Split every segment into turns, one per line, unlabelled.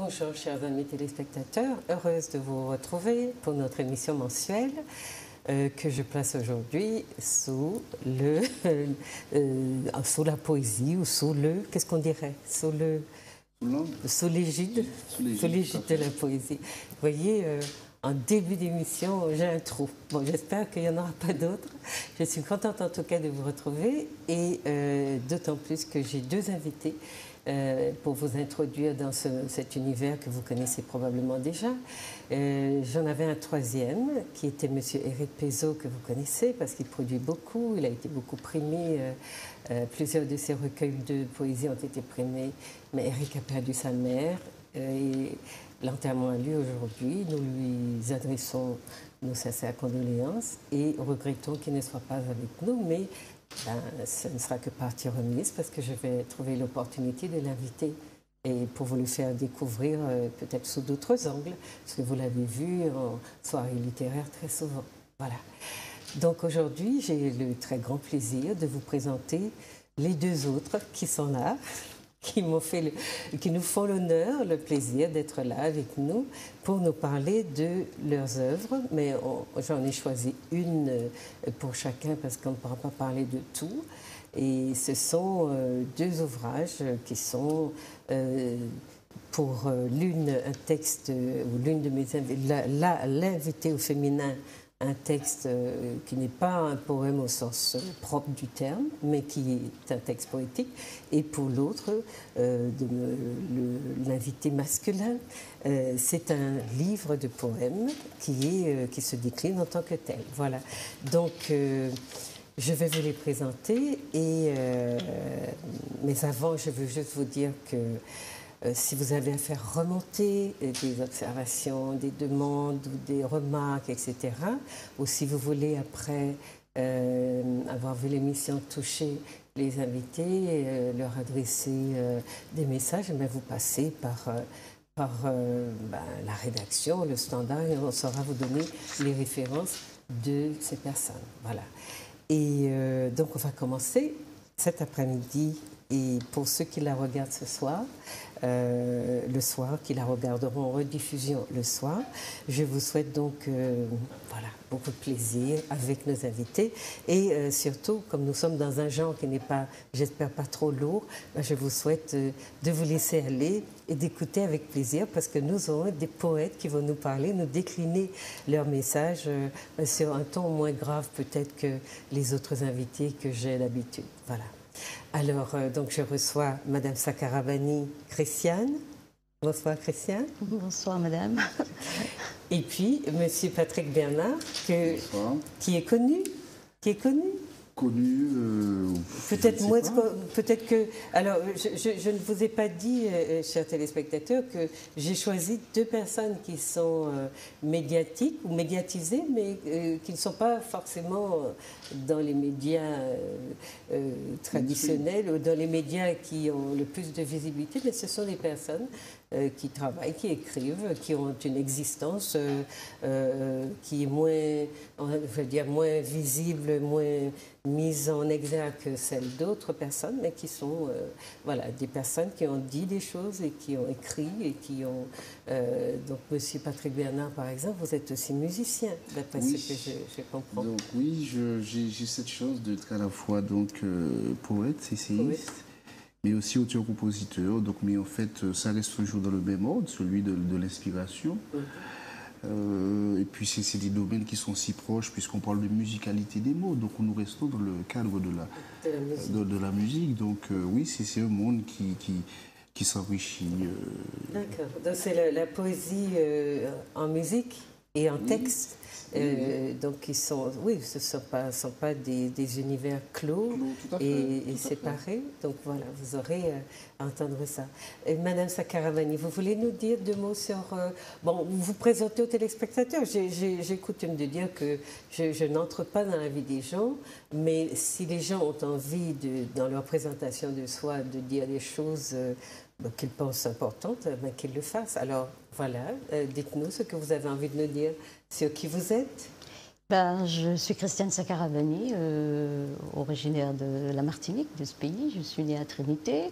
Bonjour chers amis téléspectateurs, heureuse de vous retrouver pour notre émission mensuelle que je place aujourd'hui sous sous la poésie ou sous qu'est-ce qu'on dirait, sous l'égide de la poésie. Vous voyez, en début d'émission, j'ai un trou. Bon, j'espère qu'il n'y en aura pas d'autres. Je suis contente en tout cas de vous retrouver et d'autant plus que j'ai deux invités pour vous introduire dans cet univers que vous connaissez probablement déjà. J'en avais un troisième qui était M. Éric Pézot, que vous connaissez parce qu'il produit beaucoup, il a été beaucoup primé, plusieurs de ses recueils de poésie ont été primés, mais Éric a perdu sa mère et l'enterrement a lieu aujourd'hui. Nous lui adressons nos sincères condoléances et regrettons qu'il ne soit pas avec nous, mais ce ne sera que partie remise parce que je vais trouver l'opportunité de l'inviter et pour vous le faire découvrir peut-être sous d'autres angles, parce que vous l'avez vu en soirée littéraire très souvent. Voilà. Donc aujourd'hui, j'ai le très grand plaisir de vous présenter les deux autres qui sont là, qui nous font l'honneur, le plaisir d'être là avec nous pour nous parler de leurs œuvres. Mais j'en ai choisi une pour chacun parce qu'on ne pourra pas parler de tout. Et ce sont deux ouvrages qui sont pour l'une un texte, ou l'une de mes l'invité au féminin, un texte qui n'est pas un poème au sens propre du terme, mais qui est un texte poétique. Et pour l'autre, l'invité masculin, c'est un livre de poèmes qui se décline en tant que tel. Voilà. Donc, je vais vous les présenter. Mais avant, je veux juste vous dire que si vous avez à faire remonter des observations, des demandes ou des remarques, etc., ou si vous voulez, après avoir vu l'émission, toucher les invités, leur adresser des messages, mais vous passez par la rédaction, le standard, et on saura vous donner les références de ces personnes. Voilà. Et donc, on va commencer cet après-midi. Et pour ceux qui la regardent ce soir, le soir, qui la regarderont en rediffusion le soir, je vous souhaite donc beaucoup de plaisir avec nos invités. Et surtout, comme nous sommes dans un genre qui n'est pas, j'espère, pas trop lourd, je vous souhaite de vous laisser aller et d'écouter avec plaisir parce que nous aurons des poètes qui vont nous parler, nous décliner leurs messages sur un ton moins grave peut-être que les autres invités que j'ai l'habitude. Voilà. Alors, donc je reçois Madame Sakarabani Christiane. Bonsoir Christiane.
Bonsoir Madame.
Et puis Monsieur Patrick Bernard, qui est connu. Peut-être moins. Peut-être que. Alors, je ne vous ai pas dit, chers téléspectateurs, que j'ai choisi deux personnes qui sont médiatiques ou médiatisées, mais qui ne sont pas forcément dans les médias traditionnels ou dans les médias qui ont le plus de visibilité, mais ce sont des personnes qui travaillent, qui écrivent, qui ont une existence qui est moins visible, moins mise en exergue que celle d'autres personnes, mais qui sont des personnes qui ont dit des choses et qui ont écrit et qui ont... donc, Monsieur Patrick Bernard, par exemple, vous êtes aussi musicien, d'après ce que je comprends.
Donc oui, j'ai cette chose d'être à la fois poète, essayiste, mais aussi auteur-compositeur. Donc, mais en fait, ça reste toujours dans le même ordre, celui de l'inspiration. Et puis, c'est des domaines qui sont si proches, puisqu'on parle de musicalité des mots. Donc, nous restons dans le cadre de la musique. Donc, oui, c'est un monde qui s'enrichit.
D'accord. Donc, c'est la poésie en musique et en texte. Donc, ce ne sont pas des univers clos et séparés. Donc, voilà, vous aurez à entendre ça. Et Madame Sakarabani, vous voulez nous dire deux mots sur... vous vous présentez aux téléspectateurs. J'ai coutume de dire que je n'entre pas dans la vie des gens, mais si les gens ont envie, dans leur présentation de soi, de dire des choses qu'ils pensent importantes, qu'ils le fassent. Alors, voilà, dites-nous ce que vous avez envie de nous dire sur qui vous êtes.
Je suis Christiane Sakarabani, originaire de la Martinique, de ce pays. Je suis née à Trinité.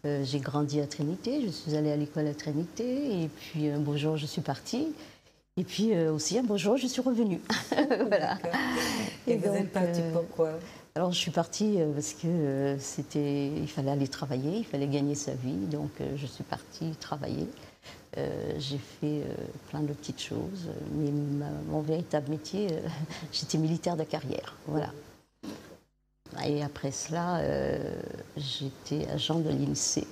J'ai grandi à Trinité, je suis allée à l'école à Trinité, et puis un beau jour, je suis partie. Et puis aussi, un beau jour, je suis revenue. Voilà.
Et vous êtes partie pourquoi?
Alors, je suis partie parce que il fallait aller travailler, il fallait gagner sa vie, donc je suis partie travailler. J'ai fait plein de petites choses, mais mon véritable métier, j'étais militaire de carrière, voilà. Et après cela, j'étais agent de l'INSEE.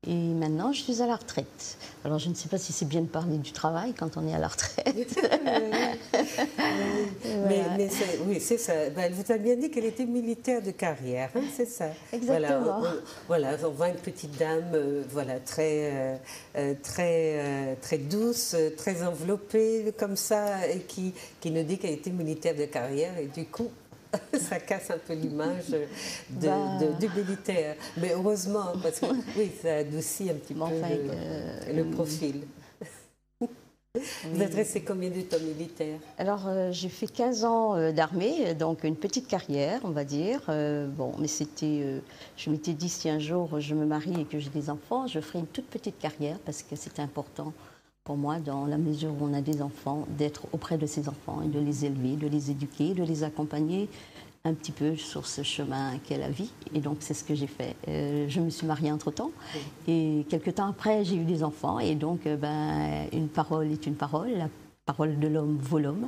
Et maintenant, je suis à la retraite. Alors, je ne sais pas si c'est bien de parler du travail quand on est à la retraite.
Mais oui, c'est ça. Ben, elle vous a bien dit qu'elle était militaire de carrière, hein, c'est ça.
Exactement.
Voilà, on voit une petite dame voilà, très douce, très enveloppée, comme ça, et qui nous dit qu'elle était militaire de carrière. Et du coup, ça casse un peu l'image du militaire. Mais heureusement, parce que oui, ça adoucit un petit peu le profil. Vous êtes resté combien de temps militaire?
Alors, j'ai fait 15 ans d'armée, donc une petite carrière, on va dire. Bon, mais c'était... je m'étais dit, si un jour je me marie et que j'ai des enfants, je ferai une toute petite carrière, parce que c'est important pour moi, dans la mesure où on a des enfants, d'être auprès de ces enfants et de les élever, de les éduquer, de les accompagner un petit peu sur ce chemin qu'est la vie. Et donc, c'est ce que j'ai fait. Je me suis mariée entre-temps. Et quelques temps après, j'ai eu des enfants. Et donc, une parole est une parole. La parole de l'homme vaut l'homme.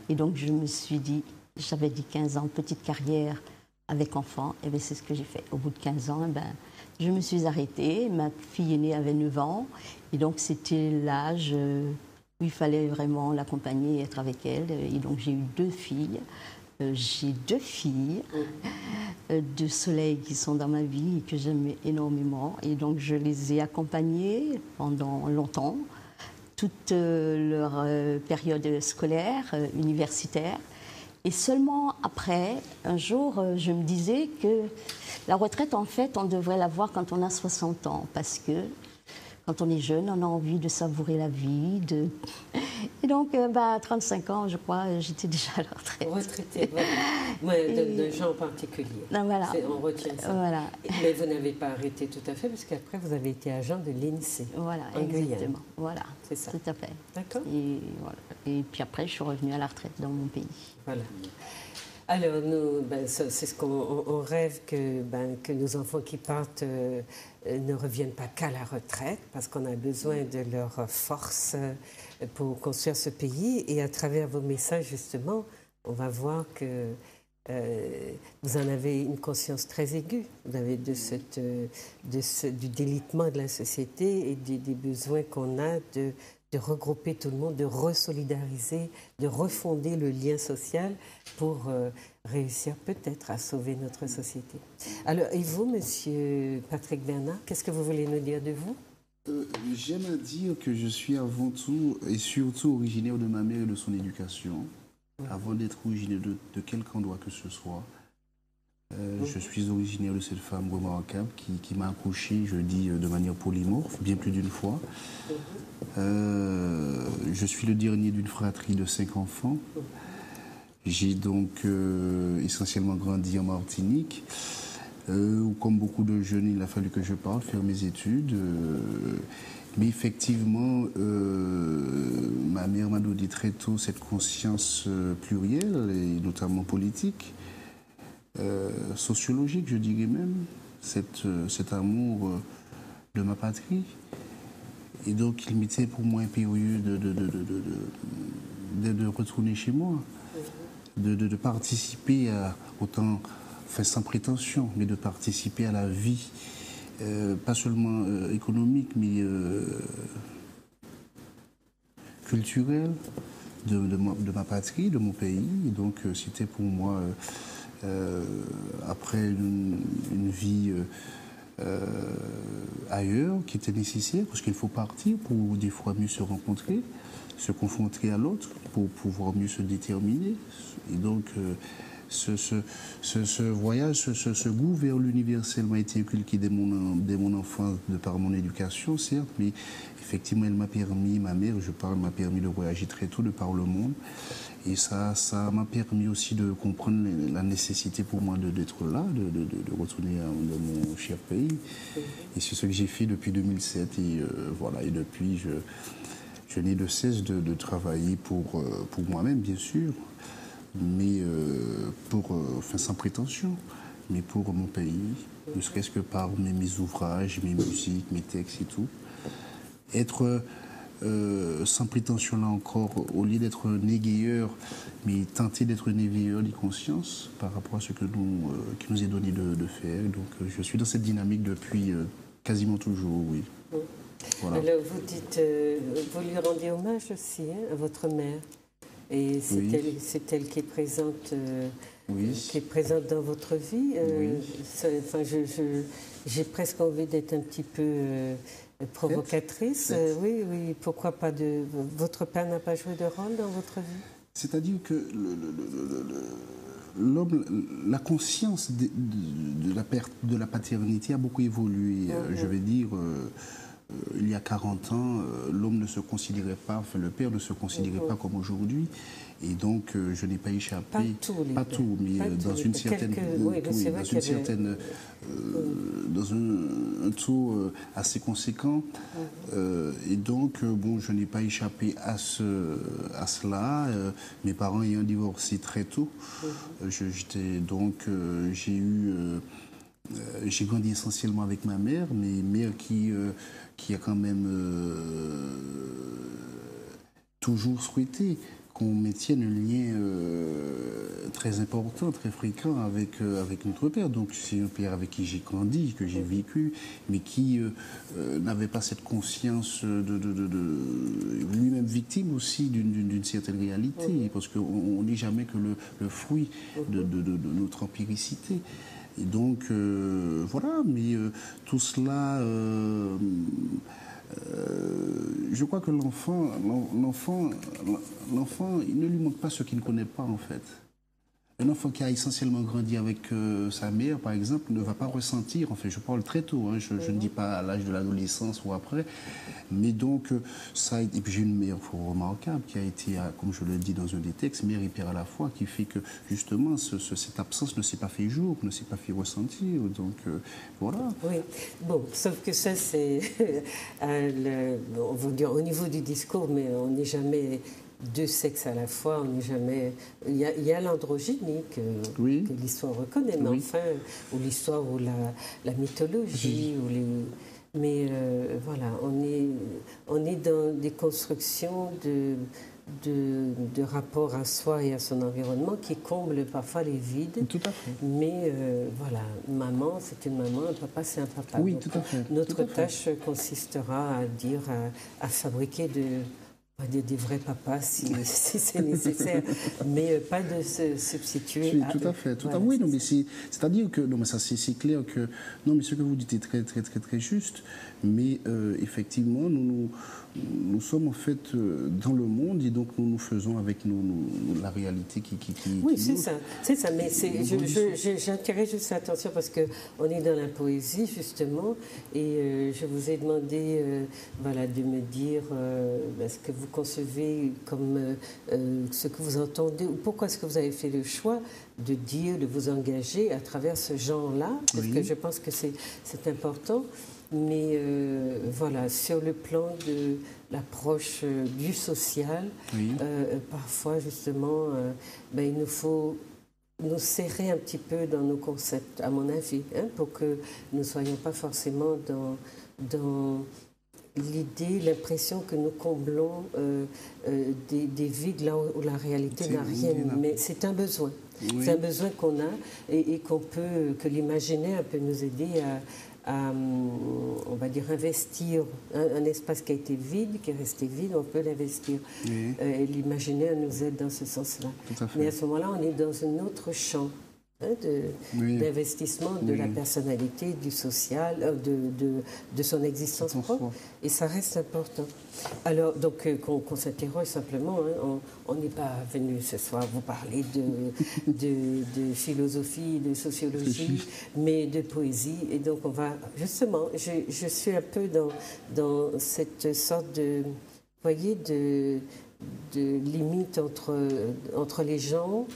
Et donc, je me suis dit, j'avais dit 15 ans, petite carrière avec enfants. Et bien, c'est ce que j'ai fait. Au bout de 15 ans, je me suis arrêtée. Ma fille aînée avait 9 ans. Et donc, c'était l'âge où il fallait vraiment l'accompagner et être avec elle. Et donc, j'ai eu 2 filles. J'ai 2 filles de soleil qui sont dans ma vie et que j'aime énormément. Et donc, je les ai accompagnées pendant longtemps, toute leur période scolaire, universitaire. Et seulement après, un jour, je me disais que la retraite, en fait, on devrait la voir quand on a 60 ans. Parce que quand on est jeune, on a envie de savourer la vie. Et donc, à 35 ans, je crois, j'étais déjà à la retraite.
Retraitée, voilà. De gens en particulier.
Voilà.
On retient ça.
Voilà.
Mais vous n'avez pas arrêté tout à fait, parce qu'après, vous avez été agent de l'INSEE.
Voilà,
exactement.
Guyane. Voilà,
c'est ça.
Tout à fait.
D'accord.
Et puis après, je suis revenue à la retraite dans mon pays.
Voilà. Alors, nous, c'est ce qu'on rêve que nos enfants qui partent ne reviennent pas qu'à la retraite, parce qu'on a besoin de leur force pour construire ce pays. Et à travers vos messages, justement, on va voir que vous en avez une conscience très aiguë. Vous avez du délitement de la société et des besoins qu'on a de regrouper tout le monde, de resolidariser, de refonder le lien social pour réussir peut-être à sauver notre société. Alors, et vous, Monsieur Patrick Bernard, qu'est-ce que vous voulez nous dire de vous?
J'aime à dire que je suis avant tout et surtout originaire de ma mère et de son éducation, avant d'être originaire de quelque endroit que ce soit. Je suis originaire de cette femme remarquable qui m'a accouché, je dis de manière polymorphe, bien plus d'une fois. Je suis le dernier d'une fratrie de 5 enfants. J'ai donc essentiellement grandi en Martinique, où comme beaucoup de jeunes, il a fallu que je parte faire mes études. Mais effectivement, ma mère m'a donné très tôt cette conscience plurielle, et notamment politique. Sociologique, je dirais même, cet amour de ma patrie. Et donc, il m'était pour moi impérieux de retourner chez moi, de participer à, autant, enfin sans prétention, mais de participer à la vie, pas seulement économique, mais culturelle de ma patrie, de mon pays. Et donc, c'était pour moi... après une vie ailleurs qui était nécessaire, parce qu'il faut partir pour des fois mieux se rencontrer, se confronter à l'autre, pour pouvoir mieux se déterminer. Et donc, ce voyage, ce goût vers l'universel m'a été inculqué dès mon enfance, de par mon éducation, certes, mais effectivement, elle m'a permis, ma mère, m'a permis de voyager très tôt de par le monde. Et ça m'a permis aussi de comprendre la nécessité pour moi d'être là, de retourner dans mon cher pays. Et c'est ce que j'ai fait depuis 2007. Et voilà, et depuis, je n'ai de cesse de travailler pour moi-même, bien sûr, mais enfin, sans prétention, mais pour mon pays, ne serait-ce que par mes ouvrages, mes musiques, mes textes et tout. Être sans prétention là encore, au lieu d'être négayeur, mais tenter d'être un éveilleur des consciences par rapport à ce qui nous est donné de faire. Donc je suis dans cette dynamique depuis quasiment toujours, oui.
Voilà. Alors vous dites, vous lui rendez hommage aussi à votre mère, et c'est elle qui est présente, qui est présente dans votre vie. Enfin, j'ai presque envie d'être un petit peu provocatrice. Oui, pourquoi pas votre père n'a pas joué de rôle dans votre vie?
C'est-à-dire que l'homme, la conscience de la paternité a beaucoup évolué. Je vais dire, il y a 40 ans, l'homme ne se considérait pas, enfin le père ne se considérait pas comme aujourd'hui. Et donc, je n'ai pas échappé, pas tout, mais dans une certaine, dans un taux assez conséquent. Et donc, bon, je n'ai pas échappé à cela. Mes parents ayant divorcé très tôt, j'ai grandi essentiellement avec ma mère, mais mère qui a quand même toujours souhaité qu'on maintienne un lien très important, très fréquent avec notre père. Donc c'est un père avec qui j'ai grandi, que j'ai vécu, mais qui n'avait pas cette conscience lui-même victime aussi d'une certaine réalité, parce qu'on n'est jamais que le fruit de notre empiricité. Et donc, voilà, mais tout cela, je crois que l'enfant, il ne lui manque pas ce qu'il ne connaît pas, en fait. Un enfant qui a essentiellement grandi avec sa mère, par exemple, ne va pas ressentir, enfin je parle très tôt, hein, je ne dis pas à l'âge de l'adolescence ou après, mais donc ça, et puis j'ai une mère remarquable qui a été, comme je le dis dans un des textes, mère et père à la fois, qui fait que justement cette absence ne s'est pas fait jour, ne s'est pas fait ressentir, donc voilà.
Oui, bon, sauf que ça c'est, on va dire au niveau du discours, mais on n'est jamais deux sexes à la fois, on n'est jamais... Il y a l'androgynie que l'histoire reconnaît, mais enfin, ou l'histoire ou la mythologie, ou mais voilà, on est dans des constructions de rapport à soi et à son environnement qui comblent parfois les vides.
Tout à fait.
Mais voilà, maman, c'est une maman, un papa, c'est un papa.
Oui,
donc,
tout à fait.
Notre tâche consistera à fabriquer des vrais papas si c'est nécessaire, mais pas de se substituer
oui,
à
tout
eux.
à fait.
Voilà,
oui, non, mais c'est-à-dire que, non, mais ça c'est clair que, non, mais ce que vous dites est très, très, très, très juste, mais effectivement, nous sommes en fait dans le monde et donc nous faisons avec la réalité qui
oui, c'est ça, mais j'attirais juste l'attention parce qu'on est dans la poésie justement et je vous ai demandé voilà, de me dire ce que vous concevez comme ce que vous entendez ou pourquoi est-ce que vous avez fait le choix de dire, de vous engager à travers ce genre-là, parce que je pense que c'est important. Mais voilà, sur le plan de l'approche du social, parfois justement, il nous faut nous serrer un petit peu dans nos concepts, à mon avis, pour que nous ne soyons pas forcément dans l'idée, l'impression que nous comblons des vides là où la réalité n'a rien. Mais c'est un besoin. Oui. C'est un besoin qu'on a et que l'imaginaire peut nous aider à, on va dire, investir un espace qui a été vide, qui est resté vide, on peut l'investir. Et l'imaginaire nous aide dans ce sens-là. Mais à ce moment-là, on est dans un autre champ. d'investissement de la personnalité, du social, de son existence propre. Et ça reste important. Alors, donc, qu'on s'interroge simplement, hein, on n'est pas venu ce soir vous parler de philosophie, de sociologie, mais de poésie. Et donc, on va, justement, je suis un peu dans cette sorte de, vous voyez, de limite entre les gens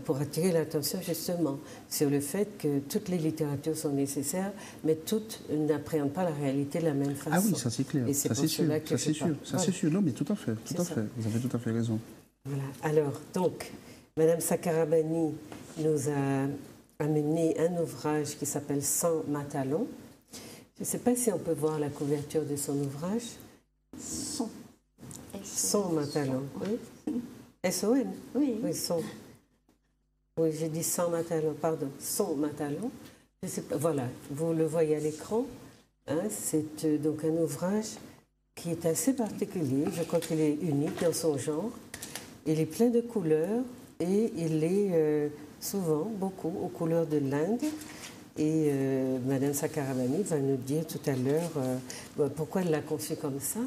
pour attirer l'attention justement sur le fait que toutes les littératures sont nécessaires, mais toutes n'appréhendent pas la réalité de la même façon.
Ah oui, ça c'est clair.
Et c'est pour cela que
ça c'est sûr. Non, mais tout à fait, tout à fait. Vous avez tout à fait raison.
Voilà. Alors, donc, Madame Sakarabani nous a amené un ouvrage qui s'appelle Sans Matalon. Je ne sais pas si on peut voir la couverture de son ouvrage. Son Matalon, oui. S-O-N.
Oui.
Oui, son. Oui, j'ai dit sans Matalon, pardon. Son Matalon. Je sais pas, voilà, vous le voyez à l'écran. Hein, c'est donc un ouvrage qui est assez particulier. Je crois qu'il est unique dans son genre. Il est plein de couleurs et il est souvent beaucoup aux couleurs de l'Inde. Et Madame Sakarabani va nous dire tout à l'heure pourquoi elle l'a conçu comme ça.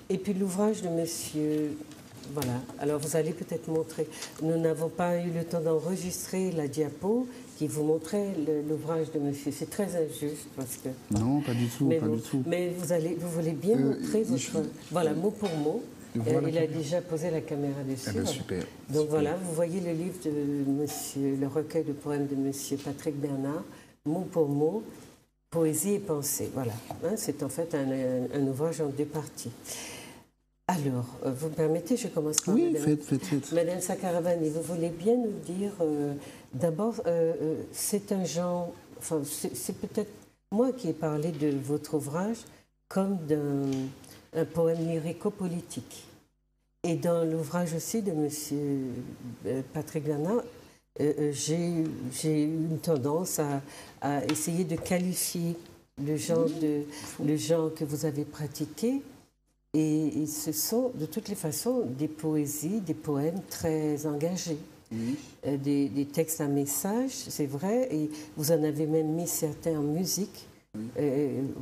Et puis l'ouvrage de monsieur, voilà, alors vous allez peut-être montrer, nous n'avons pas eu le temps d'enregistrer la diapo qui vous montrait l'ouvrage de monsieur. C'est très injuste parce que...
Non, pas du tout,
mais
pas du tout.
Mais vous voulez bien montrer votre... Voilà, mot pour mot. Voilà, il a déjà posé la caméra dessus.
Eh bien, super.
Donc super. Voilà, vous voyez le livre de monsieur, le recueil de poèmes de monsieur Patrick Bernard, mot pour mot, poésie et pensée. Voilà, hein, c'est en fait un ouvrage en deux parties. Alors, vous me permettez, je commence par
oui,
Madame,
faites.
Madame Sakarabani, vous voulez bien nous dire, d'abord, c'est un genre, enfin, c'est peut-être moi qui ai parlé de votre ouvrage comme d'un poème lyrico-politique. Et dans l'ouvrage aussi de monsieur Patrick Bernard, j'ai eu une tendance à essayer de qualifier le genre que vous avez pratiqué. Et ce sont, de toutes les façons, des poésies, des poèmes très engagés. Oui. Des textes à message, c'est vrai, et vous en avez même mis certains en musique. Oui.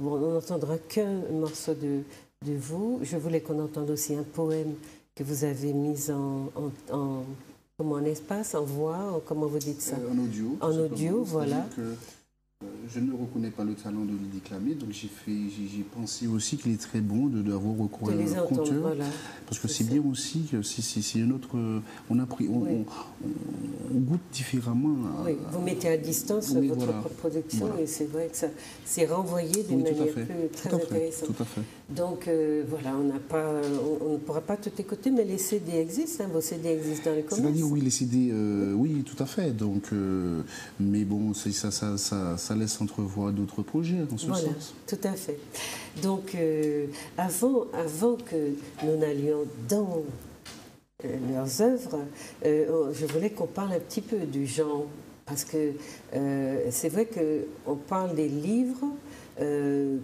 On n'entendra qu'un morceau de vous. Je voulais qu'on entende aussi un poème que vous avez mis en espace, en voix, comment vous dites ça?
En audio.
En audio, voilà.
Je ne reconnais pas le talent de le déclamer, donc j'ai pensé aussi qu'il est très bon d'avoir recours à un conteur, voilà. Parce que c'est bien aussi que c'est une autre... On goûte différemment.
Oui, vous mettez à distance votre propre production, voilà. Et c'est vrai que ça s'est renvoyé d'une manière très intéressante.
Tout à fait.
Donc voilà, on ne pourra pas tout écouter, mais les CD existent, hein, vos CD existent dans les commerces.
C'est-à-dire, oui, les CD, oui, tout à fait. Donc, mais bon, ça laisse entrevoir d'autres projets dans ce sens.
Tout à fait. Donc, avant que nous n'allions dans leurs œuvres, je voulais qu'on parle un petit peu du genre, parce que c'est vrai qu'on parle des livres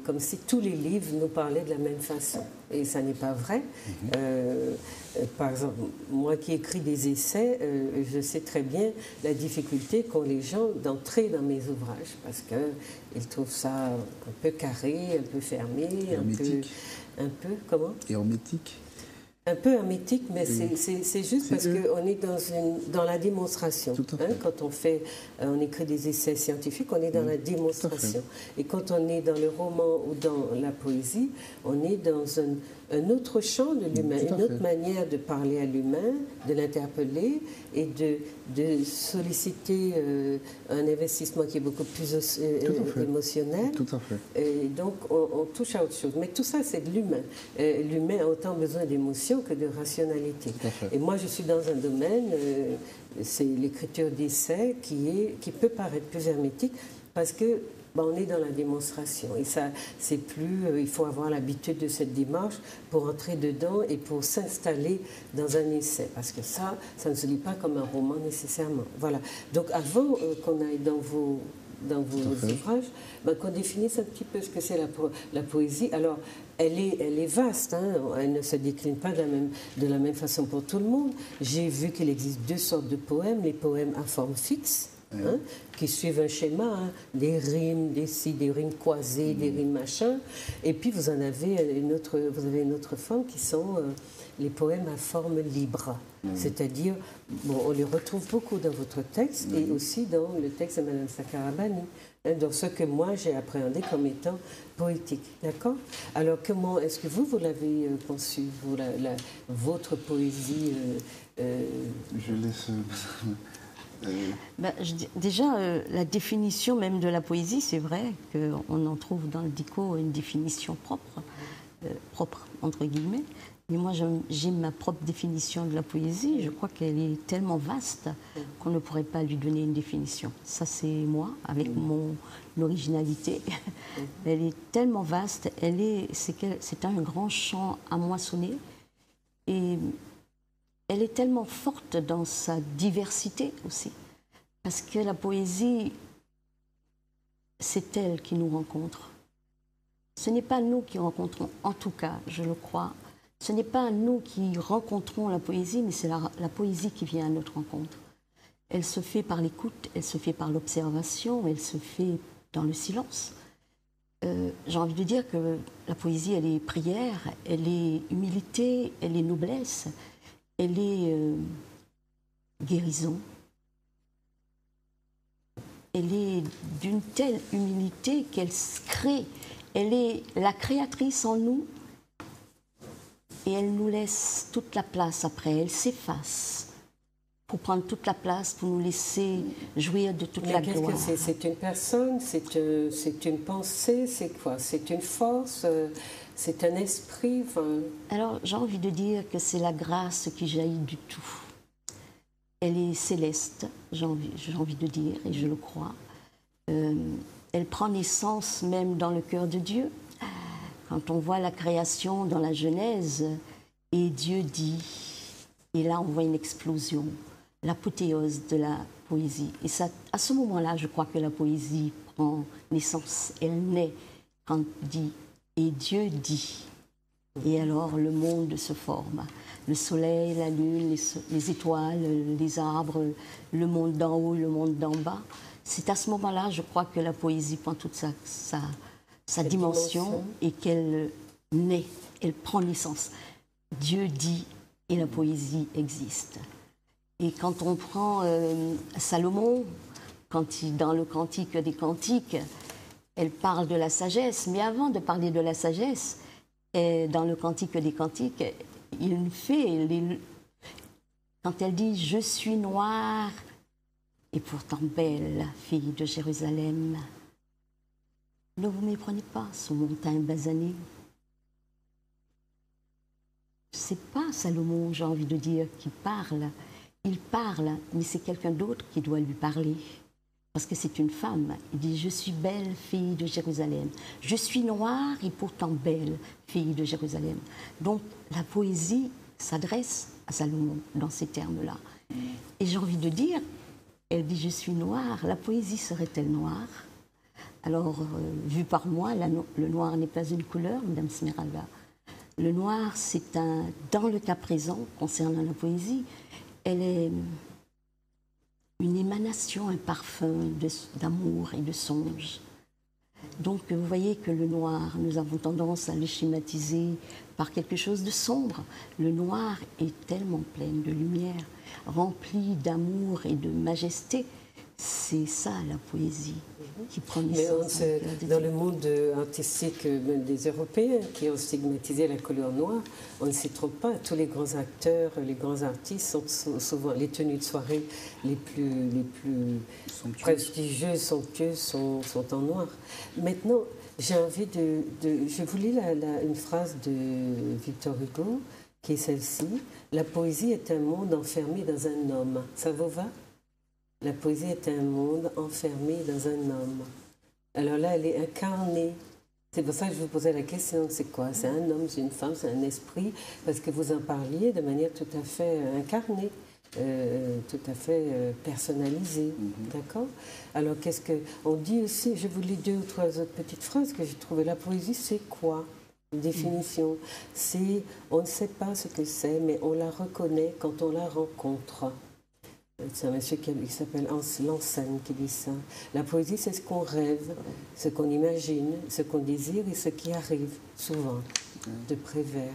comme si tous les livres nous parlaient de la même façon. Et ça n'est pas vrai. Par exemple, moi qui écris des essais, je sais très bien la difficulté qu'ont les gens d'entrer dans mes ouvrages, parce qu'ils trouvent ça un peu carré, un peu fermé, un peu comment?
Hermétique.
Un peu hermétique, mais c'est juste parce qu'on est dans la démonstration. Hein, quand on écrit des essais scientifiques, on est dans la démonstration. Et quand on est dans le roman ou dans la poésie, on est dans un autre champ de l'humain, une autre manière de parler à l'humain, de l'interpeller et de solliciter un investissement qui est beaucoup plus émotionnel.
Tout à fait.
Et donc, on touche à autre chose. Mais tout ça, c'est de l'humain. L'humain a autant besoin d'émotion que de rationalité. Et moi, je suis dans un domaine, c'est l'écriture d'essais qui peut paraître plus hermétique parce que on est dans la démonstration. Et ça, c'est plus... il faut avoir l'habitude de cette démarche pour entrer dedans et pour s'installer dans un essai. Parce que ça ne se lit pas comme un roman nécessairement. Voilà. Donc, avant qu'on aille dans vos ouvrages, qu'on définisse un petit peu ce que c'est la poésie. Alors, elle est vaste, hein, elle ne se décline pas de la même façon pour tout le monde. J'ai vu qu'il existe deux sortes de poèmes, les poèmes à forme fixe hein, qui suivent un schéma, hein, des rimes, des rimes croisées, des rimes machin. Et puis vous avez une autre forme qui sont les poèmes à forme libre. C'est-à-dire, bon, on les retrouve beaucoup dans votre texte et aussi dans le texte de Mme Sakarabani, hein, dans ce que moi j'ai appréhendé comme étant poétique. D'accord? Alors comment est-ce que vous l'avez conçu, votre poésie
Je laisse...
Déjà, la définition même de la poésie, c'est vrai qu'on en trouve dans le dico une définition propre entre guillemets. Mais moi, j'ai ma propre définition de la poésie. Je crois qu'elle est tellement vaste qu'on ne pourrait pas lui donner une définition. Ça, c'est moi, avec mon originalité. Elle est tellement vaste, c'est un grand champ à moissonner. Et elle est tellement forte dans sa diversité aussi. Parce que la poésie, c'est elle qui nous rencontre. Ce n'est pas nous qui rencontrons, en tout cas, je le crois. Ce n'est pas nous qui rencontrons la poésie, mais c'est la poésie qui vient à notre rencontre. Elle se fait par l'écoute, elle se fait par l'observation, elle se fait dans le silence. J'ai envie de dire que la poésie, elle est prière, elle est humilité, elle est noblesse, elle est guérison. Elle est d'une telle humilité qu'elle crée. Elle est la créatrice en nous et elle nous laisse toute la place après. Elle s'efface pour prendre toute la place, pour nous laisser jouir de toute la gloire.
Qu'est-ce que c'est une personne, c'est une pensée, c'est quoi? C'est une force, c'est un esprit, enfin...
Alors, j'ai envie de dire que c'est la grâce qui jaillit du tout. Elle est céleste, j'ai envie de dire, et je le crois. Elle prend naissance même dans le cœur de Dieu. Quand on voit la création dans la Genèse, et Dieu dit, et là on voit une explosion, l'apothéose de la poésie. Et ça, à ce moment-là, je crois que la poésie prend naissance, elle naît quand dit, et Dieu dit. Et alors le monde se forme. Le soleil, la lune, les étoiles, les arbres, le monde d'en haut, le monde d'en bas. C'est à ce moment-là, je crois, que la poésie prend toute sa dimension et qu'elle naît, elle prend naissance. Dieu dit et la poésie existe. Et quand on prend Salomon, dans le Cantique des Cantiques, elle parle de la sagesse, mais avant de parler de la sagesse, dans le Cantique des Cantiques, quand elle dit « Je suis noire et pourtant belle, fille de Jérusalem, ne vous méprenez pas sous montagne basanée. » C'est pas Salomon, j'ai envie de dire, qui parle. Il parle, mais c'est quelqu'un d'autre qui doit lui parler. Parce que c'est une femme. Il dit « Je suis belle, fille de Jérusalem. Je suis noire et pourtant belle, fille de Jérusalem. » Donc la poésie s'adresse à Salomon dans ces termes-là. Et j'ai envie de dire, elle dit « Je suis noire ». La poésie serait-elle noire? Alors, vu par moi, le noir n'est pas une couleur, Madame Smeralda. Le noir, c'est dans le cas présent, concernant la poésie, elle est une émanation, un parfum d'amour et de songe. Donc, vous voyez que le noir, nous avons tendance à le schématiser par quelque chose de sombre. Le noir est tellement plein de lumière, rempli d'amour et de majesté. C'est ça, la poésie, qui prend naissance.
Mais dans le monde artistique des Européens qui ont stigmatisé la couleur noire, on ne s'y trompe pas. Tous les grands acteurs, les grands artistes sont souvent... Les tenues de soirée les plus prestigieuses, somptueuses sont en noir. Maintenant, j'ai envie je vous lis une phrase de Victor Hugo, qui est celle-ci. « La poésie est un monde enfermé dans un homme. » Ça vous va? La poésie est un monde enfermé dans un homme. Alors là, elle est incarnée. C'est pour ça que je vous posais la question, c'est quoi? C'est un homme, c'est une femme, c'est un esprit? Parce que vous en parliez de manière tout à fait incarnée, tout à fait personnalisée. D'accord? Alors qu'est-ce que... On dit aussi, je vous lis 2 ou 3 autres petites phrases que j'ai trouvées. La poésie, c'est quoi? Une définition. C'est, on ne sait pas ce que c'est, mais on la reconnaît quand on la rencontre. C'est un monsieur qui s'appelle Lansène qui dit ça. La poésie, c'est ce qu'on rêve, ce qu'on imagine, ce qu'on désire et ce qui arrive, souvent, de Prévert.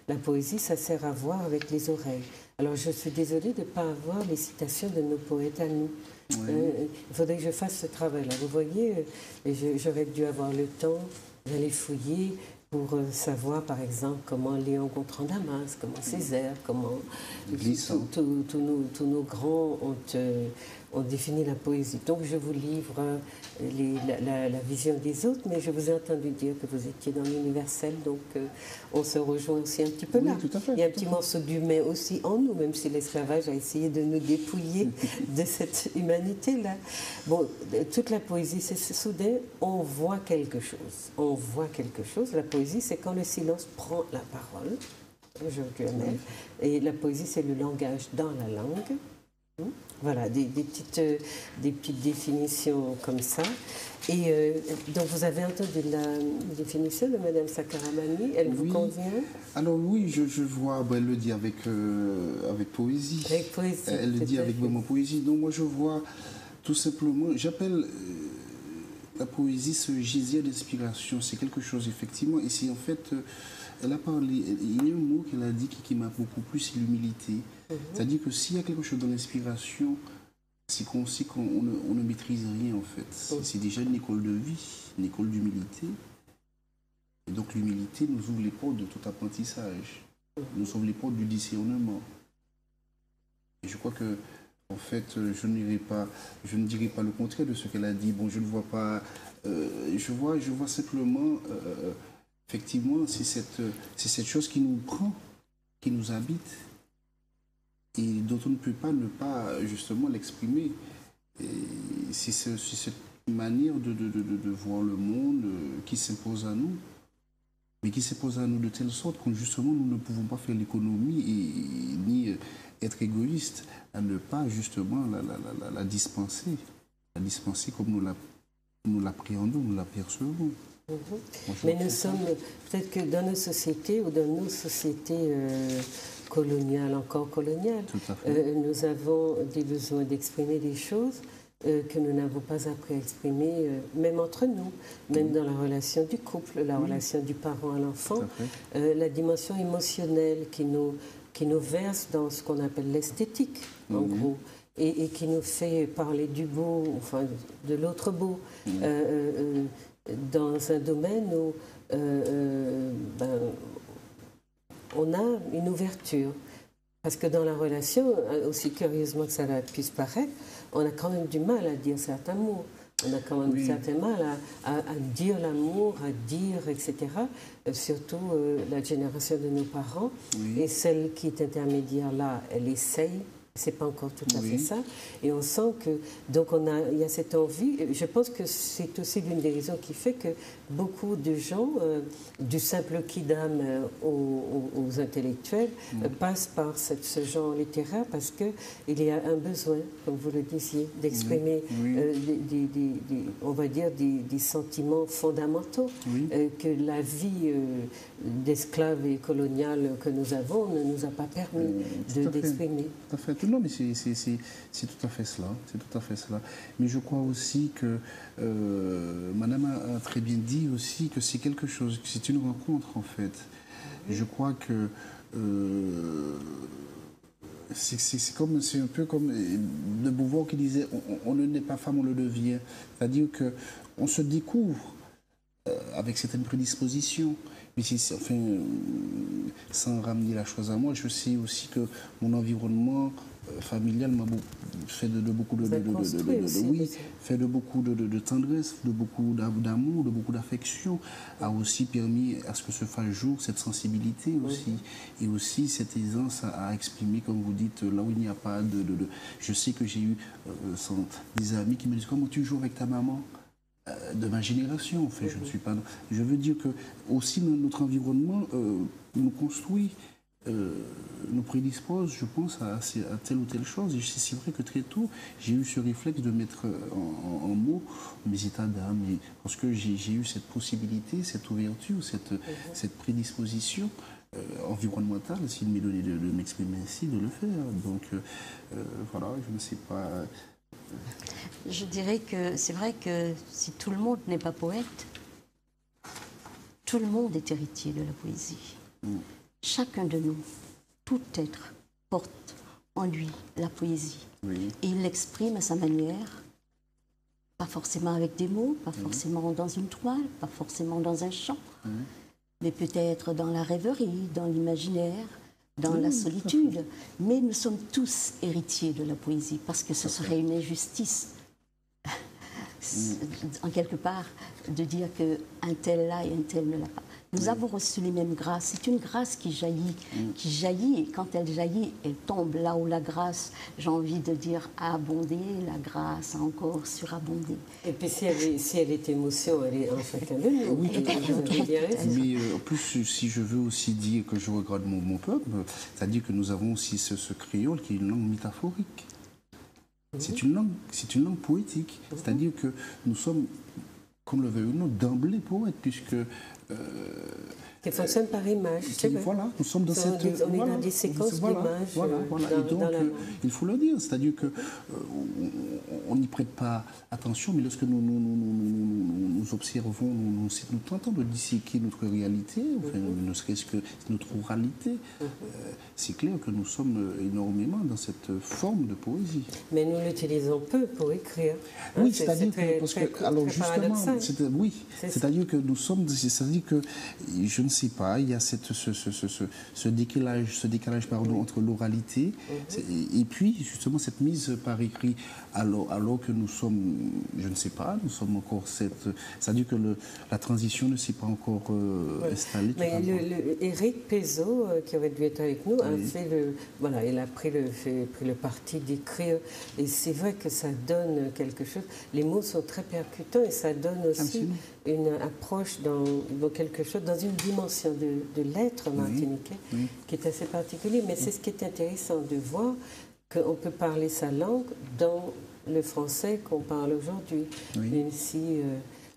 La poésie, ça sert à voir avec les oreilles. Alors, je suis désolée de ne pas avoir les citations de nos poètes à nous. Il faudrait que je fasse ce travail-là. Vous voyez, j'aurais dû avoir le temps d'aller fouiller pour savoir, par exemple, comment Léon Gontran Damas, comment Césaire, comment tous nos grands ont défini la poésie. Donc je vous livre la vision des autres, mais je vous ai entendu dire que vous étiez dans l'universel, donc on se rejoint aussi un petit peu là.
Tout à fait,
il y a un petit morceau d'humain aussi en nous, même si l'esclavage a essayé de nous dépouiller de cette humanité-là. Bon, toute la poésie, c'est soudain, on voit quelque chose. On voit quelque chose. La poésie, c'est quand le silence prend la parole. Et la poésie, c'est le langage dans la langue. Voilà, des petites définitions comme ça. Et donc, vous avez entendu la définition de Mme Sakaramani, elle vous convient?
Alors oui, je vois, elle le dit avec poésie.
Avec poésie.
Elle le dit avec vraiment poésie. Donc moi, je vois tout simplement, j'appelle la poésie ce gisier d'inspiration. C'est quelque chose, effectivement, et c'est en fait... Elle a parlé, il y a un mot qu'elle a dit qui m'a beaucoup plu, c'est l'humilité. C'est-à-dire que s'il y a quelque chose dans l'inspiration, c'est qu'on sait qu'on ne maîtrise rien en fait. C'est déjà une école de vie, une école d'humilité. Et donc l'humilité nous ouvre les portes de tout apprentissage, nous ouvre les portes du discernement. Et je crois que, en fait, je ne dirai pas le contraire de ce qu'elle a dit. Bon, je ne vois pas, je vois simplement... effectivement, c'est cette chose qui nous prend, qui nous habite, et dont on ne peut pas ne pas justement l'exprimer. C'est cette manière de voir le monde qui s'impose à nous, mais qui s'impose à nous de telle sorte que justement nous ne pouvons pas faire l'économie ni être égoïstes à ne pas justement la dispenser comme nous l'appréhendons, nous l'apercevons.
Mais nous sommes, peut-être que dans nos sociétés ou dans nos sociétés coloniales, encore coloniales, nous avons des besoins d'exprimer des choses que nous n'avons pas appris à exprimer, même entre nous, même dans la relation du couple, la relation du parent à l'enfant, la dimension émotionnelle qui nous verse dans ce qu'on appelle l'esthétique, en gros. Et qui nous fait parler du beau, enfin de l'autre beau, dans un domaine où on a une ouverture. Parce que dans la relation, aussi curieusement que ça puisse paraître, on a quand même du mal à dire certains mots. On a quand même certain mal à dire l'amour, à dire, etc. Surtout la génération de nos parents. Et celle qui est intermédiaire là, elle essaye. C'est pas encore tout à fait ça. Et on sent que, donc il y a cette envie. Je pense que c'est aussi l'une des raisons qui fait que beaucoup de gens, du simple kidam aux intellectuels, passent par ce genre littéraire parce qu'il y a un besoin, comme vous le disiez, d'exprimer, on va dire, des sentiments fondamentaux que la vie d'esclave et coloniale que nous avons ne nous a pas permis d'exprimer.
Tout à fait. Non, mais c'est tout à fait cela. C'est tout à fait cela. Mais je crois aussi que Madame a très bien dit aussi que c'est quelque chose, que c'est une rencontre en fait. Je crois que c'est un peu comme de Beauvoir qui disait on ne naît pas femme, on le devient. C'est-à-dire que on se découvre avec certaines prédispositions. Mais enfin, sans ramener la chose à moi, je sais aussi que mon environnement familial m'a fait de beaucoup de tendresse, de beaucoup d'amour, de beaucoup d'affection, a aussi permis à ce que se fasse jour cette sensibilité aussi, et aussi cette aisance à exprimer, comme vous dites, là où il n'y a pas Je sais que j'ai eu des amis qui me disent comment tu joues avec ta maman de ma génération, en fait, je ne suis pas... Je veux dire que aussi notre environnement nous construit, nous prédispose, je pense, à telle ou telle chose. Et c'est vrai que très tôt, j'ai eu ce réflexe de mettre en mots mes états d'âme, parce que j'ai eu cette possibilité, cette ouverture, cette prédisposition environnemental, s'il m'est donné de m'exprimer ainsi, de le faire. Donc voilà, je ne sais pas.
Je dirais que c'est vrai que si tout le monde n'est pas poète, tout le monde est héritier de la poésie. Chacun de nous, tout être, porte en lui la poésie.
Oui.
Et il l'exprime à sa manière, pas forcément avec des mots, pas forcément dans une toile, pas forcément dans un chant, mais peut-être dans la rêverie, dans l'imaginaire, dans la solitude. Mais nous sommes tous héritiers de la poésie, parce que ce serait une injustice, en quelque part, de dire qu'un tel l'a et un tel ne l'a pas. Nous avons reçu les mêmes grâces. C'est une grâce qui jaillit, et quand elle jaillit, elle tombe là où la grâce, j'ai envie de dire, a abondé, la grâce a encore surabondé.
Et puis si elle est émotion, elle est en chacun de nous.
Oui, mais en plus, si je veux aussi dire que je regarde mon peuple, c'est-à-dire que nous avons aussi ce créole qui est une langue métaphorique. C'est une langue poétique. C'est-à-dire que nous sommes, comme le veut ou non, d'emblée poètes, puisque...
qui fonctionne par image.
Voilà, nous sommes dans
on est dans des séquences d'images.
Voilà. Et donc, il faut le dire, c'est-à-dire qu'on n'y prête pas attention, mais lorsque nous observons, nous tentons de disséquer notre réalité, enfin, ne serait-ce que notre oralité, c'est clair que nous sommes énormément dans cette forme de poésie.
Mais nous l'utilisons peu pour écrire.
Oui, c'est-à-dire que, alors justement, c'est-à-dire que nous sommes, c'est-à-dire que, je ne sais pas, il y a ce décalage entre l'oralité et puis justement cette mise par écrit alors que nous sommes, je ne sais pas, nous sommes encore c'est-à-dire que la transition ne s'est pas encore installée.
Mais Éric Pézot, qui aurait dû être avec nous, a fait il a pris le parti d'écrire, et c'est vrai que ça donne quelque chose. Les mots sont très percutants et ça donne aussi une approche dans quelque chose, dans une dimension de l'être martiniquais qui est assez particulier. Mais c'est ce qui est intéressant de voir qu'on peut parler sa langue dans le français qu'on parle aujourd'hui. Même si...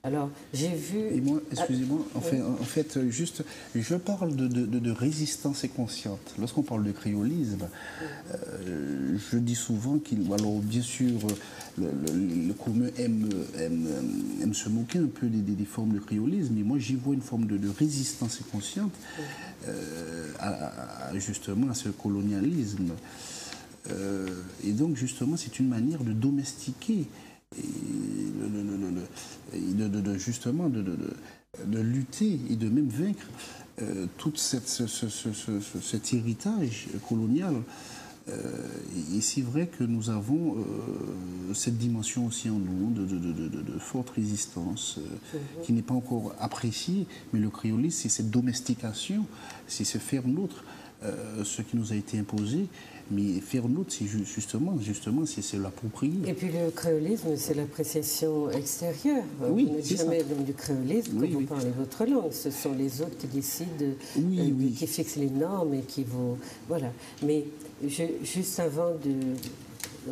alors, j'ai vu...
Et moi, excusez-moi, en fait, juste, je parle de résistance inconsciente. Lorsqu'on parle de créolisme, je dis souvent alors bien sûr, le commun aime se moquer un peu des formes de créolisme, mais moi j'y vois une forme de résistance inconsciente justement à ce colonialisme. Et donc, justement, c'est une manière de domestiquer justement de lutter et de même vaincre tout cet héritage colonial. Et c'est vrai que nous avons cette dimension aussi en nous de forte résistance qui n'est pas encore appréciée, mais le créolisme, c'est cette domestication, c'est se faire nôtre ce qui nous a été imposé. Mais faire nôtre, c'est justement, c'est l'approprier.
Et puis le créolisme, c'est l'appréciation extérieure.
Oui,
vous n'êtes jamais dans du créolisme quand vous parlez votre langue. Ce sont les autres qui décident, qui fixent les normes et qui vous... Voilà. Mais juste avant de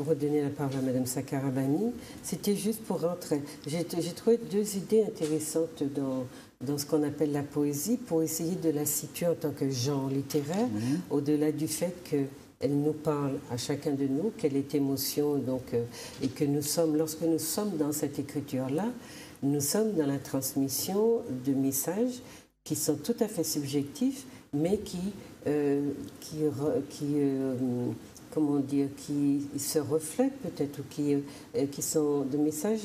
redonner la parole à Mme Sakarabani, c'était juste pour rentrer. J'ai trouvé deux idées intéressantes dans ce qu'on appelle la poésie, pour essayer de la situer en tant que genre littéraire, au-delà du fait qu'elle nous parle à chacun de nous, quelle est émotion, et que nous sommes, lorsque nous sommes dans cette écriture-là, nous sommes dans la transmission de messages qui sont tout à fait subjectifs, mais qui se reflètent peut-être, ou qui sont des messages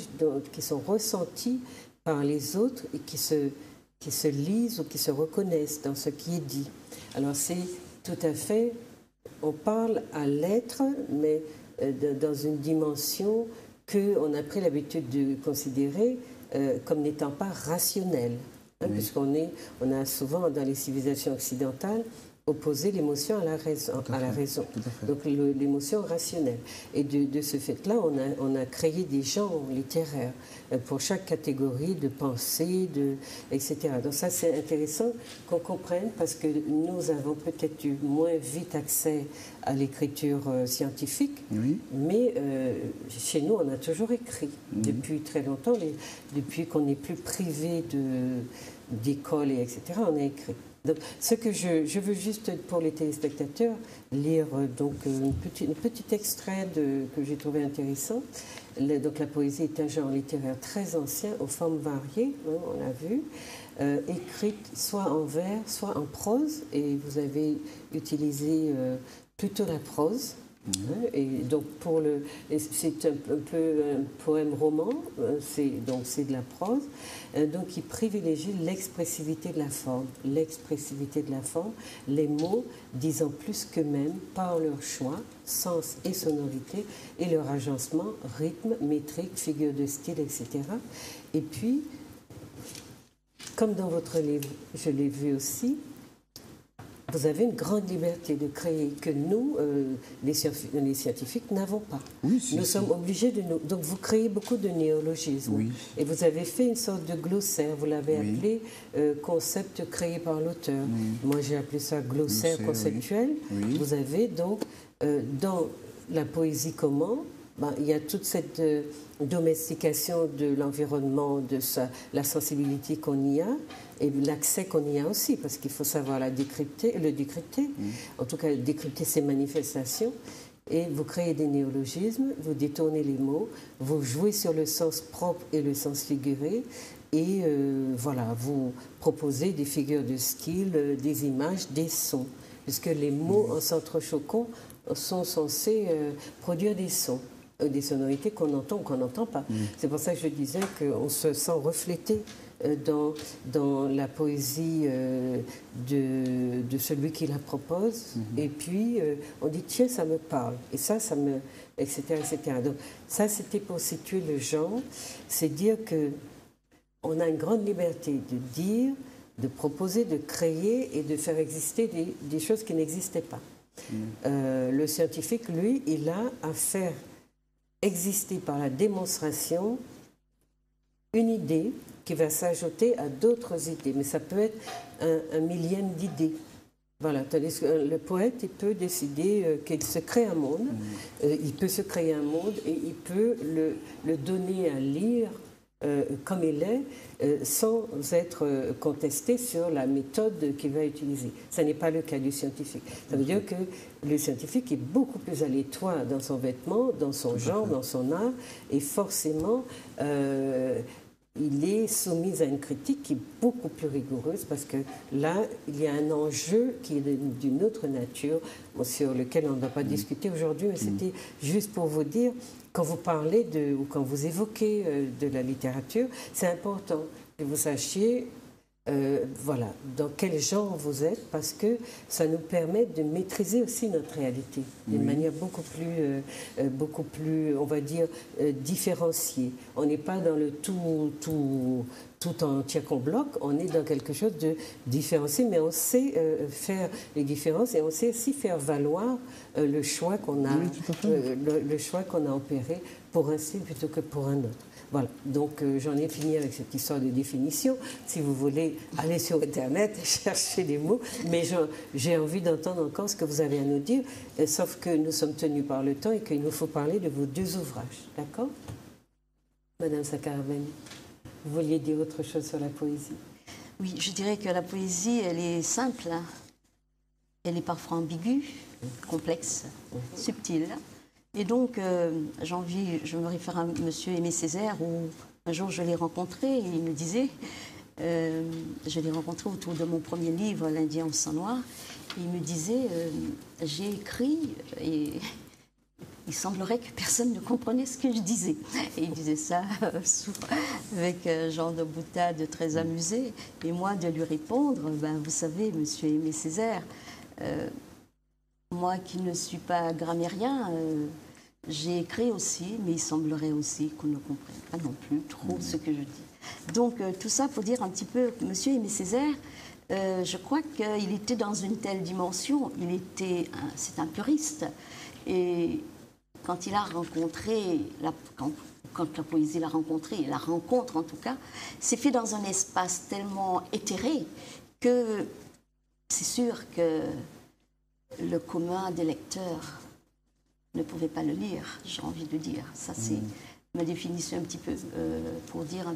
qui sont ressentis par les autres et qui se lisent ou qui se reconnaissent dans ce qui est dit. Alors c'est tout à fait, on parle à l'être, mais dans une dimension qu'on a pris l'habitude de considérer comme n'étant pas rationnelle. Puisqu'on a souvent, dans les civilisations occidentales, opposer l'émotion à la raison. Donc l'émotion rationnelle. Et de ce fait-là, on a créé des genres littéraires pour chaque catégorie de pensée, etc. Donc ça, c'est intéressant qu'on comprenne, parce que nous avons peut-être eu moins vite accès à l'écriture scientifique, mais chez nous, on a toujours écrit depuis très longtemps, depuis qu'on n'est plus privé d'école, etc., on a écrit. Donc, ce que je veux juste, pour les téléspectateurs, lire donc un petit extrait que j'ai trouvé intéressant. Donc, la poésie est un genre littéraire très ancien, aux formes variées, hein, on l'a vu, écrite soit en vers, soit en prose, et vous avez utilisé plutôt la prose. Et donc c'est un peu un poème roman, c'est de la prose, donc qui privilégie l'expressivité de la forme, les mots disant plus qu'eux-mêmes par leur choix, sens et sonorité, et leur agencement, rythme, métrique, figure de style, etc. Et puis, comme dans votre livre, je l'ai vu aussi, vous avez une grande liberté de créer que nous, les scientifiques, n'avons pas.
Oui,
nous sommes obligés de nous... Donc vous créez beaucoup de néologismes.
Oui.
Et vous avez fait une sorte de glossaire. Vous l'avez appelé concept créé par l'auteur. Moi, j'ai appelé ça glossaire conceptuel.
Oui.
Vous avez donc, dans la poésie comment, il y a toute cette domestication de l'environnement, la sensibilité qu'on y a, et l'accès qu'on y a aussi, parce qu'il faut savoir le décrypter, en tout cas décrypter ses manifestations, et vous créez des néologismes, vous détournez les mots, vous jouez sur le sens propre et le sens figuré, et voilà, vous proposez des figures de style, des images, des sons, puisque les mots en s'entrechoquant sont censés produire des sons, des sonorités qu'on entend ou qu'on n'entend pas. C'est pour ça que je disais qu'on se sent reflété dans la poésie de celui qui la propose, et puis on dit tiens, ça me parle, et ça me... etc. Donc ça, c'était pour situer le genre, c'est dire qu'on a une grande liberté de dire, de proposer, de créer et de faire exister des choses qui n'existaient pas. Le scientifique, lui, il a à faire exister par la démonstration une idée qui va s'ajouter à d'autres idées, mais ça peut être un millième d'idées. Voilà, tandis que le poète, il peut décider qu'il se crée un monde, il peut se créer un monde et il peut le donner à lire comme il est, sans être contesté sur la méthode qu'il va utiliser. Ce n'est pas le cas du scientifique. Ça veut dire que le scientifique est beaucoup plus aléatoire dans son vêtement, dans son genre, dans son art, et forcément, il est soumis à une critique qui est beaucoup plus rigoureuse, parce que là, il y a un enjeu qui est d'une autre nature, sur lequel on ne va pas discuter aujourd'hui, mais c'était juste pour vous dire, quand vous parlez ou quand vous évoquez de la littérature, c'est important que vous sachiez voilà, dans quel genre vous êtes, parce que ça nous permet de maîtriser aussi notre réalité d'une manière beaucoup plus, on va dire, différenciée. On n'est pas dans le tout entier qu'on bloque, on est dans quelque chose de différencié, mais on sait faire les différences et on sait aussi faire valoir le choix qu'on a, le choix qu'on a opéré pour un style plutôt que pour un autre. Voilà, donc j'en ai fini avec cette histoire de définition. Si vous voulez aller sur Internet et chercher des mots, mais j'ai envie d'entendre encore ce que vous avez à nous dire, sauf que nous sommes tenus par le temps et qu'il nous faut parler de vos deux ouvrages, d'accord? Madame Sakaravani, vous vouliez dire autre chose sur la poésie?
Oui, je dirais que la poésie, elle est simple, hein. Elle est parfois ambiguë, complexe, subtile. Et donc, je me réfère à M. Aimé Césaire, où un jour je l'ai rencontré, et il me disait, je l'ai rencontré autour de mon premier livre, L'Indien au sang noir, et il me disait, j'ai écrit, et il semblerait que personne ne comprenait ce que je disais. Et il disait ça avec un genre de boutade très amusé, et moi de lui répondre, vous savez, M. Aimé Césaire, moi qui ne suis pas grammairien, j'ai écrit aussi, mais il semblerait aussi qu'on ne comprenne pas non plus trop ce que je dis. Donc tout ça pour dire un petit peu que M. Aimé Césaire, je crois qu'il était dans une telle dimension, c'est un puriste. Et quand il a rencontré, quand la poésie l'a rencontré, la rencontre en tout cas, c'est fait dans un espace tellement éthéré que c'est sûr que le commun des lecteurs ne pouvait pas le lire, j'ai envie de dire. Ça, c'est ma définition un petit peu pour dire,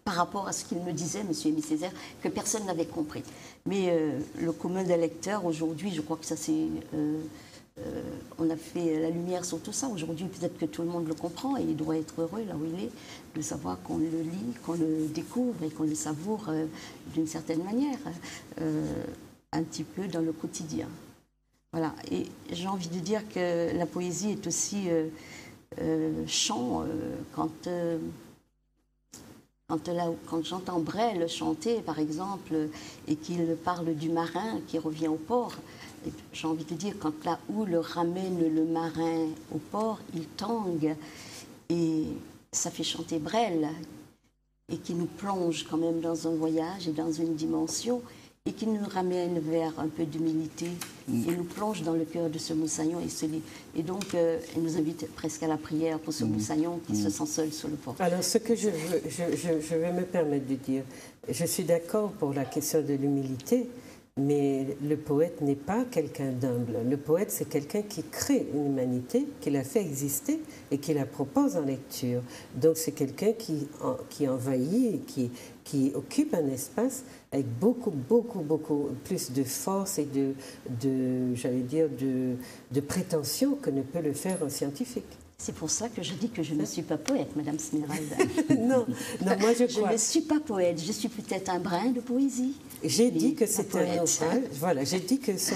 par rapport à ce qu'il me disait, M. Aimé Césaire, que personne n'avait compris. Mais le commun des lecteurs, aujourd'hui, je crois que ça c'est... on a fait la lumière sur tout ça. Aujourd'hui, peut-être que tout le monde le comprend et il doit être heureux là où il est, de savoir qu'on le lit, qu'on le découvre et qu'on le savoure d'une certaine manière, un petit peu dans le quotidien. Voilà. Et j'ai envie de dire que la poésie est aussi chant. Quand j'entends Brel chanter, par exemple, et qu'il parle du marin qui revient au port, j'ai envie de dire, quand la houle ramène le marin au port, il tangue, et ça fait chanter Brel, et qui nous plonge quand même dans un voyage et dans une dimension, et qui nous ramène vers un peu d'humilité, et nous plonge dans le cœur de ce moussaillon. Et donc, elle nous invite presque à la prière pour ce moussaillon qui se sent seul sur le port.
Alors, ce que je vais me permettre de dire, je suis d'accord pour la question de l'humilité, mais le poète n'est pas quelqu'un d'humble. Le poète, c'est quelqu'un qui crée une humanité, qui la fait exister et qui la propose en lecture. Donc, c'est quelqu'un qui envahit et qui occupe un espace avec beaucoup plus de force et j'allais dire, de prétention que ne peut le faire un scientifique.
C'est pour ça que je dis que je ne suis pas poète, Madame Smeralda.
non, moi je crois...
Je ne suis pas poète, je suis peut-être un brin de poésie.
J'ai dit que c'était un ouvrage, voilà, j'ai dit que son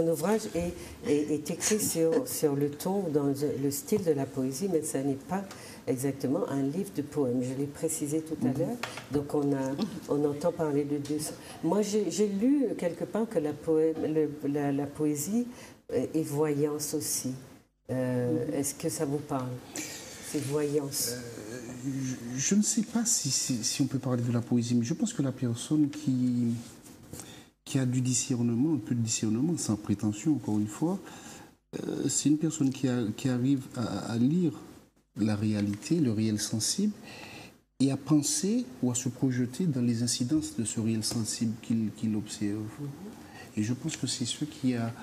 ouvrage est écrit sur le ton, dans le style de la poésie, mais ça n'est pas exactement un livre de poèmes. Je l'ai précisé tout à l'heure, donc on entend parler de deux. Moi, j'ai lu quelque part que la poésie est voyance aussi. Est-ce que ça vous parle, ces voyances?
Je ne sais pas si on peut parler de la poésie, mais je pense que la personne qui a du discernement, un peu de discernement, sans prétention, encore une fois, c'est une personne qui arrive à lire la réalité, le réel sensible, et à penser ou à se projeter dans les incidences de ce réel sensible qu'il observe. Et je pense que c'est ce qui a...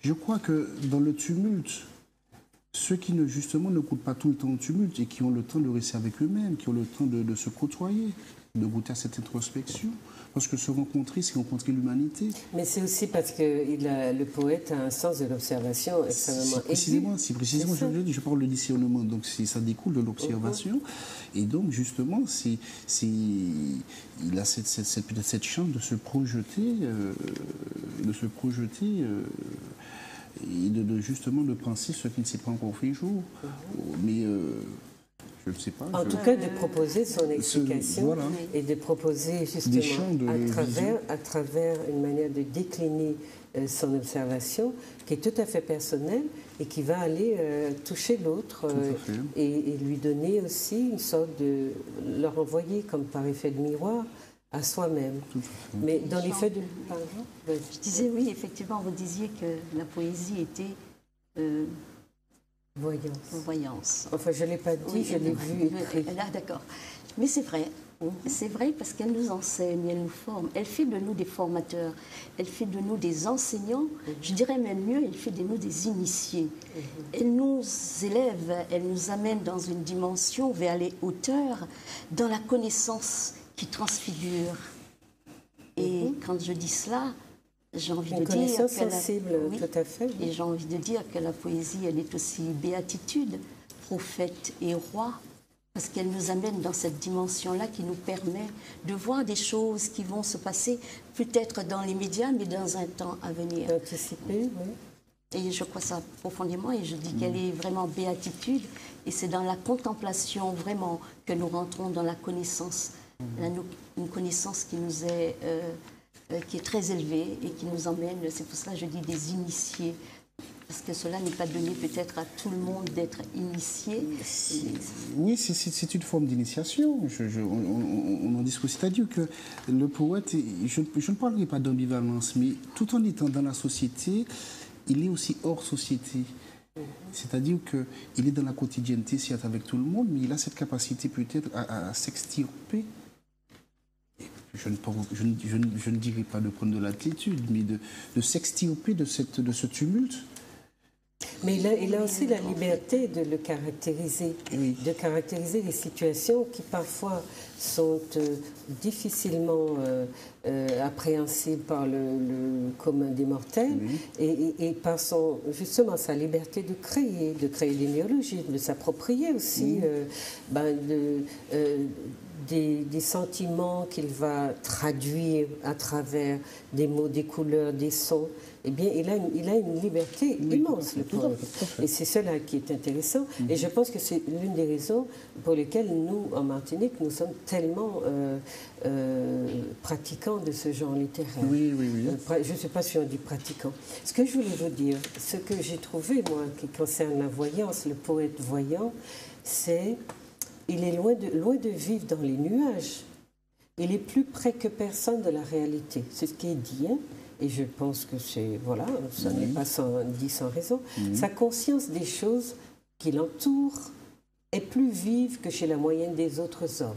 je crois que dans le tumulte, ceux qui justement ne coûtent pas tout le temps au tumulte et qui ont le temps de rester avec eux-mêmes, qui ont le temps de se côtoyer, de goûter à cette introspection, parce que se rencontrer, c'est rencontrer l'humanité.
Mais c'est aussi parce que le poète a un sens de l'observation extrêmement aigu.
Si précisément je parle de discernement, donc ça découle de l'observation, et donc justement, il a peut-être cette chance de se projeter, et justement de penser ce qui ne s'est pas encore fait jour. Mais je ne sais pas.
En tout cas, de proposer son explication et de proposer justement à travers une manière de décliner son observation qui est tout à fait personnelle et qui va aller toucher l'autre et lui donner aussi une sorte de... le renvoyer comme par effet de miroir à soi-même. Mais dans l'effet de... Pardon,
je disais oui, effectivement, vous disiez que la poésie était... Voyance.
Enfin, je ne l'ai pas dit, je l'ai vu écrit.
Là, d'accord. Mais c'est vrai. C'est vrai parce qu'elle nous enseigne, elle nous forme. Elle fait de nous des formateurs. Elle fait de nous des enseignants. Je dirais même mieux, elle fait de nous des initiés. Elle nous élève, elle nous amène dans une dimension vers les hauteurs, dans la connaissance qui transfigure. Et quand je dis cela, j'ai envie de dire que
sensible, tout à fait.
Et j'ai envie de dire que la poésie, elle est aussi béatitude, prophète et roi, parce qu'elle nous amène dans cette dimension-là qui nous permet de voir des choses qui vont se passer, peut-être dans les médias, mais dans un temps à venir.
Anticiper, oui.
Et je crois ça profondément, et je dis qu'elle est vraiment béatitude, et c'est dans la contemplation vraiment que nous rentrons dans la connaissance, une connaissance qui nous est... qui est très élevée et qui nous emmène, c'est pour cela que je dis des initiés, parce que cela n'est pas donné peut-être à tout le monde d'être initié.
Oui, c'est une forme d'initiation. On en discute. C'est-à-dire que le poète, je ne parlerai pas d'ambivalence, mais tout en étant dans la société, il est aussi hors société. C'est-à-dire qu'il est dans la quotidienneté, certes avec tout le monde, mais il a cette capacité peut-être à s'extirper. Je ne dirais pas de prendre de l'attitude, mais de s'extirper de ce tumulte.
Mais il a aussi la liberté de le caractériser, de caractériser les situations qui parfois sont difficilement appréhensibles par le commun des mortels, et par justement sa liberté de créer des néologismes, de s'approprier aussi des sentiments qu'il va traduire à travers des mots, des couleurs, des sons. Eh bien, il a une liberté immense, le poète. Et c'est cela qui est intéressant. Et je pense que c'est l'une des raisons pour lesquelles nous, en Martinique, nous sommes tellement pratiquants de ce genre littéraire.
Oui.
Je ne sais pas si on dit pratiquant. Ce que je voulais vous dire, ce que j'ai trouvé, moi, qui concerne la voyance, le poète voyant, c'est il est loin de vivre dans les nuages. Il est plus près que personne de la réalité. C'est ce qui est dit, hein? Et je pense que c'est, voilà, ça n'est pas dit sans raison. Sa conscience des choses qui l'entourent est plus vive que chez la moyenne des autres hommes.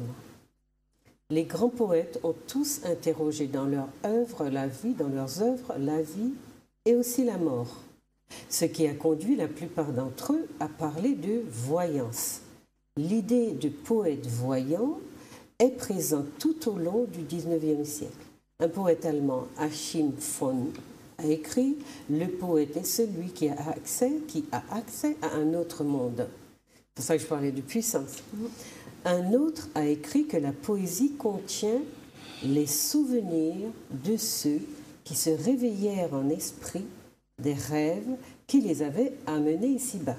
Les grands poètes ont tous interrogé dans leurs œuvres la vie et aussi la mort. Ce qui a conduit la plupart d'entre eux à parler de voyance. L'idée de poète voyant est présente tout au long du XIXe siècle. Un poète allemand, Achim von, a écrit « Le poète est celui qui a accès à un autre monde ». C'est pour ça que je parlais de puissance. Un autre a écrit que la poésie contient les souvenirs de ceux qui se réveillèrent en esprit des rêves qui les avaient amenés ici-bas.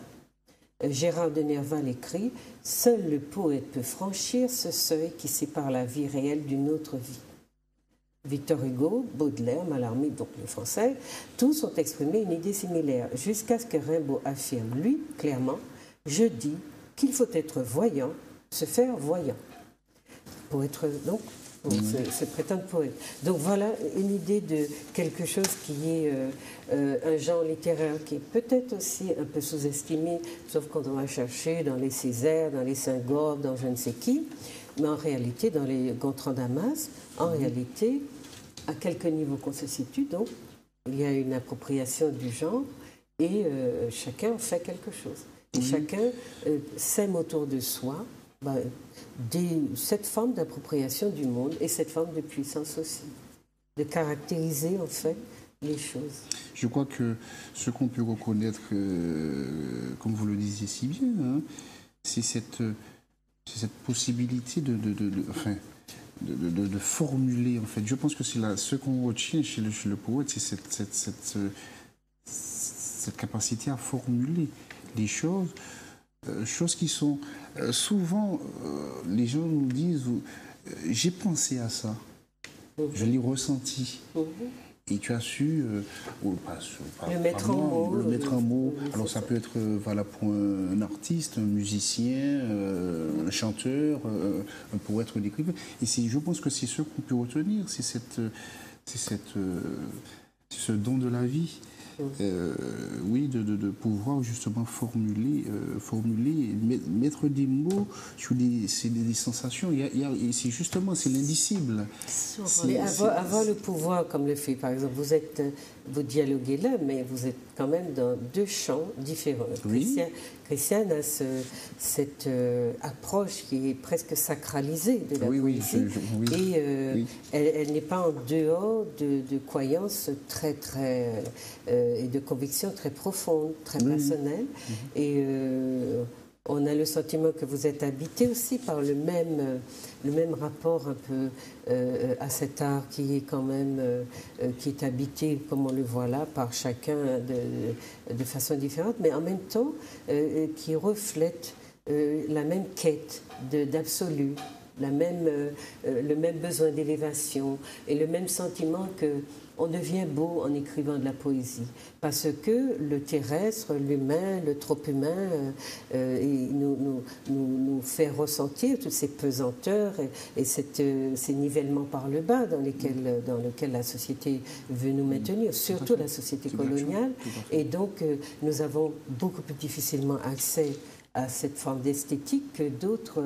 Gérard de Nerval écrit « Seul le poète peut franchir ce seuil qui sépare la vie réelle d'une autre vie ». Victor Hugo, Baudelaire, Mallarmé, donc les Français, tous ont exprimé une idée similaire, jusqu'à ce que Rimbaud affirme, lui, clairement, « Je dis qu'il faut être voyant, se faire voyant ». Pour être, donc, pour se prétendre poète. Donc voilà une idée de quelque chose qui est un genre littéraire qui est peut-être aussi un peu sous-estimé, sauf quand on va chercher dans les Césaire, dans les Saint-Gobain, dans je ne sais qui, mais en réalité, dans les Gontran Damas, en réalité, à quelque niveau qu'on se situe, donc, il y a une appropriation du genre et chacun fait quelque chose. Et chacun sème autour de soi cette forme d'appropriation du monde et cette forme de puissance aussi, de caractériser en fait les choses.
Je crois que ce qu'on peut reconnaître, comme vous le disiez si bien, hein, c'est cette possibilité de formuler, en fait. Je pense que c'est ce qu'on retient chez le poète, c'est cette capacité à formuler les choses, choses qui sont souvent, les gens nous disent, j'ai pensé à ça, je l'ai ressenti. Et tu as su
le mettre en mots.
Alors ça peut être valable pour un artiste, un musicien, un chanteur, un poète, un écrivain. Et je pense que c'est ce qu'on peut retenir, c'est ce don de la vie. Oui, de pouvoir justement formuler, mettre des mots sur des sensations. C'est justement, c'est l'indicible.
Mais avoir le pouvoir, comme le fait, par exemple, vous dialoguez là, mais vous êtes quand même dans deux champs différents.
Oui.
Christiane a cette approche qui est presque sacralisée de la poésie. Et elle n'est pas en dehors de croyances très, très... et de convictions très profondes, très personnelles. Et on a le sentiment que vous êtes habité aussi par le même rapport un peu à cet art qui est quand même qui est habité, comme on le voit là, par chacun de façon différente, mais en même temps qui reflète la même quête d'absolu, le même besoin d'élévation et le même sentiment que on devient beau en écrivant de la poésie, parce que le terrestre, l'humain, le trop-humain nous fait ressentir toutes ces pesanteurs et ces nivellements par le bas dans lesquels la société veut nous maintenir, surtout la société coloniale. Et donc, nous avons beaucoup plus difficilement accès à cette forme d'esthétique que d'autres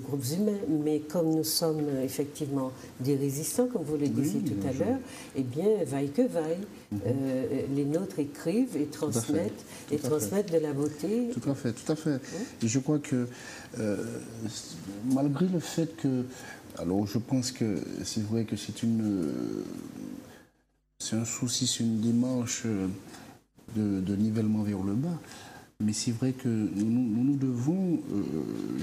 groupes humains. Mais comme nous sommes effectivement des résistants, comme vous le disiez tout à l'heure, eh bien, vaille que vaille. Les nôtres écrivent et transmettent, de la beauté.
Tout à fait, tout à fait. Et je crois que malgré le fait que... Alors, je pense que c'est vrai que c'est un souci, c'est une démarche de nivellement vers le bas. Mais c'est vrai que nous devons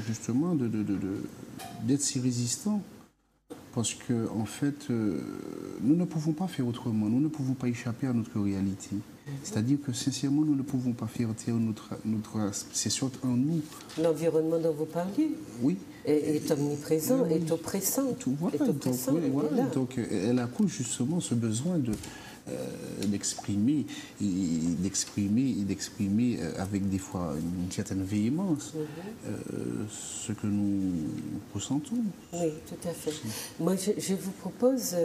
justement d'être si résistants parce que en fait, nous ne pouvons pas faire autrement. Nous ne pouvons pas échapper à notre réalité. C'est-à-dire que sincèrement, nous ne pouvons pas faire taire c'est surtout en nous.
L'environnement dont vous parliez.
Oui.
Est omniprésent, est oppressant.
Donc, elle accouche justement ce besoin d'exprimer avec des fois une certaine véhémence ce que nous ressentons.
Oui, tout à fait. Moi, je vous propose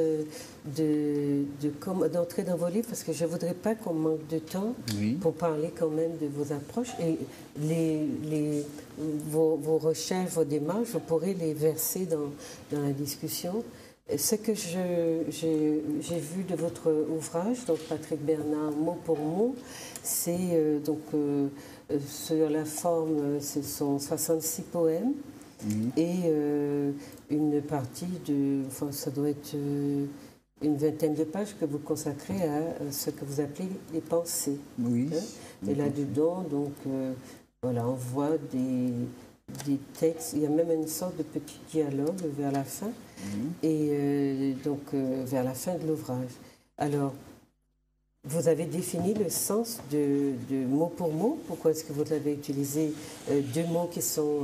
d'entrer dans vos livres parce que je ne voudrais pas qu'on manque de temps pour parler quand même de vos approches et vos recherches, vos démarches, vous pourrez les verser dans la discussion. Ce que j'ai vu de votre ouvrage, donc Patrick Bernard, mot pour mot, c'est sur la forme, ce sont 66 poèmes et une partie enfin ça doit être une vingtaine de pages que vous consacrez à ce que vous appelez les pensées.
Oui.
Et là-dedans, donc, voilà, on voit des textes, il y a même une sorte de petit dialogue vers la fin, et vers la fin de l'ouvrage. Alors, vous avez défini le sens de mot pour mot. Pourquoi est-ce que vous avez utilisé deux mots qui sont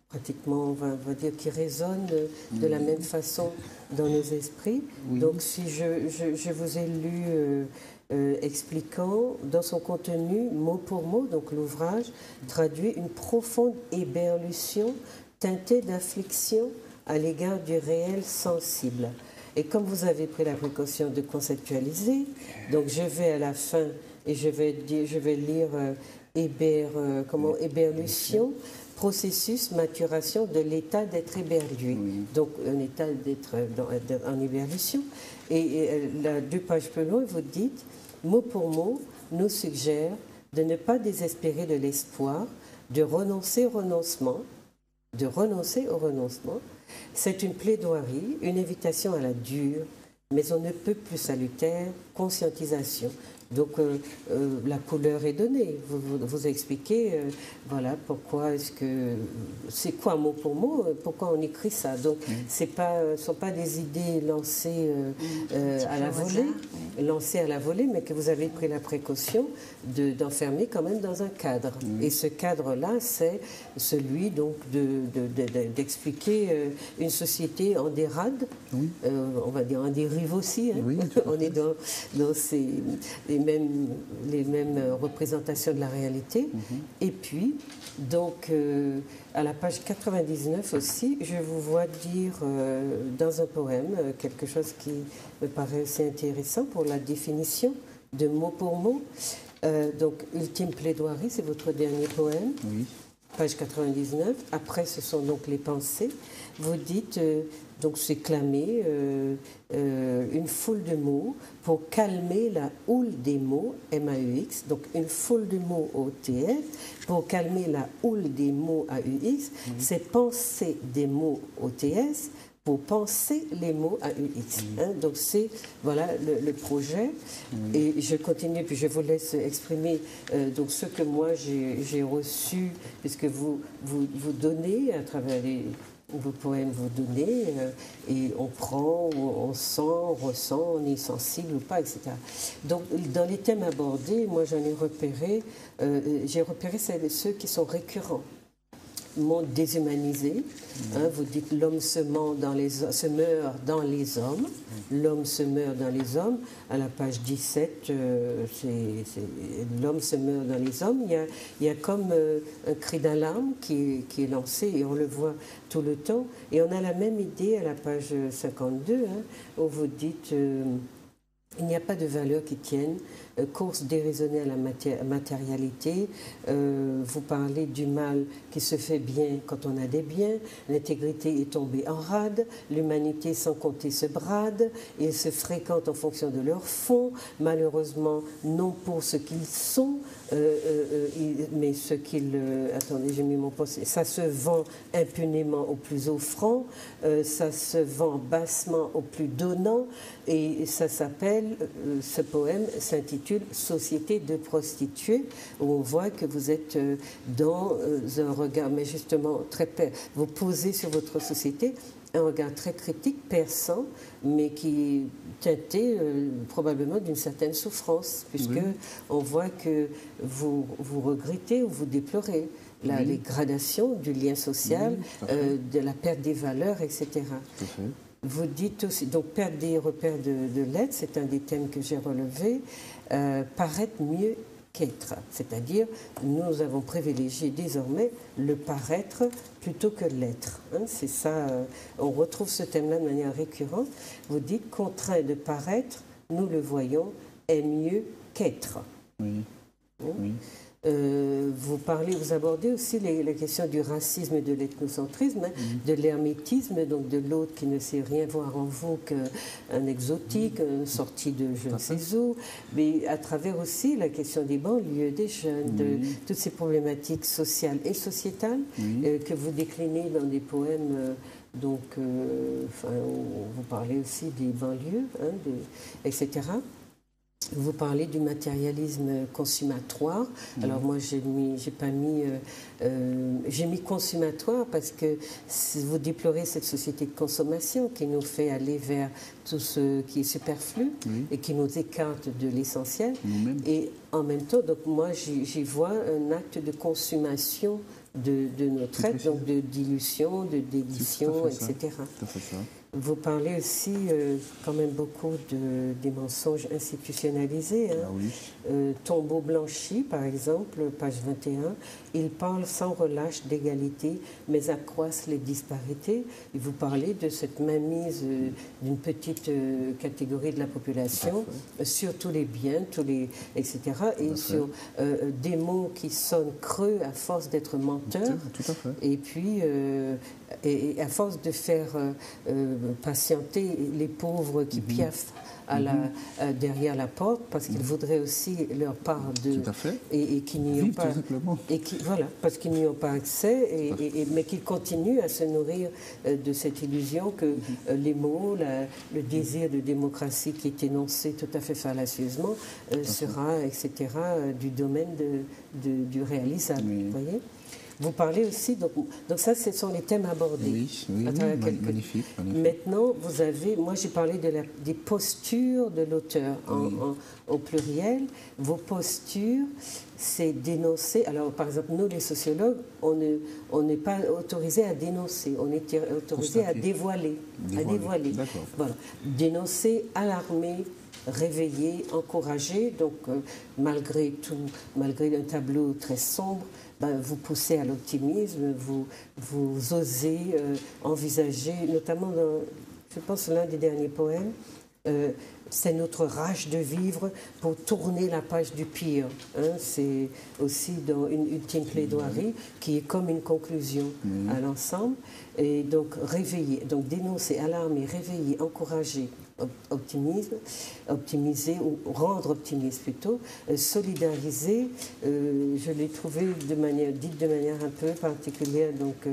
pratiquement, on va dire, qui résonnent de la même façon dans nos esprits? Donc, si je vous ai lu... expliquant dans son contenu, mot pour mot, donc l'ouvrage traduit une profonde éberlution teintée d'affliction à l'égard du réel sensible. Et comme vous avez pris la précaution de conceptualiser, donc je vais à la fin et je vais lire éberlution, processus, maturation de l'état d'être éberlué. Donc un état d'être en éberlution. Et deux pages plus loin, vous dites, mot pour mot, nous suggère de ne pas désespérer de l'espoir, de renoncer au renoncement. C'est une plaidoirie, une invitation à la dure, mais on ne peut plus salutaire, conscientisation. Donc la couleur est donnée. Vous expliquez, voilà, pourquoi est-ce que... C'est quoi mot pour mot? Pourquoi on écrit ça? Donc ce ne sont pas des idées lancées à la volée, mais que vous avez pris la précaution d'enfermer quand même dans un cadre. Et ce cadre-là, c'est celui donc d'expliquer une société en dérade, on va dire en dérive aussi. On est dans les mêmes représentations de la réalité. Et puis, donc, à la page 99 aussi, je vous vois dire dans un poème quelque chose qui me paraît aussi intéressant pour la définition de mot pour mot. Donc, Ultime plaidoirie, c'est votre dernier poème. Page 99. Après, ce sont donc les pensées. Vous dites, donc c'est clamé, une foule de mots pour calmer la houle des mots, M-A-U-X, donc une foule de mots O-T-S, pour calmer la houle des mots A-U-X, c'est penser des mots O-T-S, pour penser les mots AUX. Donc c'est voilà le projet. Et je continue, puis je vous laisse exprimer donc ce que moi j'ai reçu, puisque vous donnez à travers vos poèmes, vous donnez, et on prend, on sent, on ressent, on est sensible ou pas, etc. Donc dans les thèmes abordés, moi j'en ai repéré, ceux qui sont récurrents. Monde déshumanisé. Vous dites l'homme se meurt dans les hommes. L'homme se meurt dans les hommes. À la page 17, l'homme se meurt dans les hommes. Il y a comme un cri d'alarme qui est lancé et on le voit tout le temps. Et on a la même idée à la page 52 où vous dites Il n'y a pas de valeurs qui tiennent. Course déraisonnée à la matérialité. Vous parlez du mal qui se fait bien quand on a des biens. L'intégrité est tombée en rade. L'humanité, sans compter, se brade. Ils se fréquentent en fonction de leur fond. Malheureusement, non pour ce qu'ils sont, mais ce qu'ils... attendez, j'ai mis mon poste. Ça se vend impunément au plus offrant. Ça se vend bassement au plus donnant. Et ça s'appelle, ce poème s'intitule Société de prostituées, où on voit que vous êtes dans un regard, mais justement, vous posez sur votre société un regard très critique, perçant, mais qui est teinté probablement d'une certaine souffrance, puisque on voit que vous regrettez ou vous déplorez la dégradation du lien social, de la perte des valeurs, etc.
Tout à fait.
Vous dites aussi, donc perdre des repères de l'être, c'est un des thèmes que j'ai relevé, paraître mieux qu'être. C'est-à-dire, nous avons privilégié désormais le paraître plutôt que l'être. Hein, c'est ça, on retrouve ce thème-là de manière récurrente. Vous dites, contraint de paraître, nous le voyons, est mieux qu'être.
Oui.
Hein?
Oui.
Vous abordez aussi les questions du racisme et de l'ethnocentrisme, hein, de l'hermétisme, donc de l'autre qui ne sait rien voir en vous qu'un exotique, sorti de je ne sais où, mais à travers aussi la question des banlieues, des jeunes, de toutes ces problématiques sociales et sociétales que vous déclinez dans des poèmes. Donc, vous parlez aussi des banlieues, hein, etc. Vous parlez du matérialisme consummatoire. Alors moi, j'ai mis consummatoire parce que vous déplorez cette société de consommation qui nous fait aller vers tout ce qui est superflu et qui nous écarte de l'essentiel. Et en même temps, donc moi, j'y vois un acte de consommation de notre être, donc de dilution, de dédition, etc.
Tout à fait ça.
Vous parlez aussi quand même beaucoup des mensonges institutionnalisés. Hein. Tombeau blanchi, par exemple, page 21, ils parlent sans relâche d'égalité, mais accroissent les disparités. Et vous parlez de cette mainmise d'une petite catégorie de la population sur tous les biens, etc. Et sur des mots qui sonnent creux à force d'être menteurs.
Tout à fait.
Et puis... Et à force de faire patienter les pauvres qui piaffent derrière la porte, parce qu'ils voudraient aussi leur part de...
Tout à fait.
Et qui n'y ont pas...
Tout simplement.
Voilà, parce qu'ils n'y ont pas accès, mais qu'ils continuent à se nourrir de cette illusion que les mots, le désir de démocratie qui est énoncé tout à fait fallacieusement sera, etc., du domaine du réalisable. Vous voyez ? Vous parlez aussi, donc ça, ce sont les thèmes abordés.
Oui, magnifique.
Maintenant, moi j'ai parlé des postures de l'auteur au pluriel. Vos postures, c'est dénoncer. Alors, par exemple, nous, les sociologues, on n'est pas autorisé à dénoncer, on est autorisé à dévoiler. Voilà. Dénoncer, alarmer, réveiller, encourager. Donc, malgré tout, malgré un tableau très sombre, vous poussez à l'optimisme, vous osez envisager, notamment dans, je pense, l'un des derniers poèmes, c'est notre rage de vivre pour tourner la page du pire. Hein. C'est aussi dans une ultime plaidoirie qui est comme une conclusion à l'ensemble. Et donc réveiller, donc dénoncer, alarmer, réveiller, encourager, optimiser ou rendre optimiste plutôt, solidariser. Je l'ai trouvé dite de manière un peu particulière, donc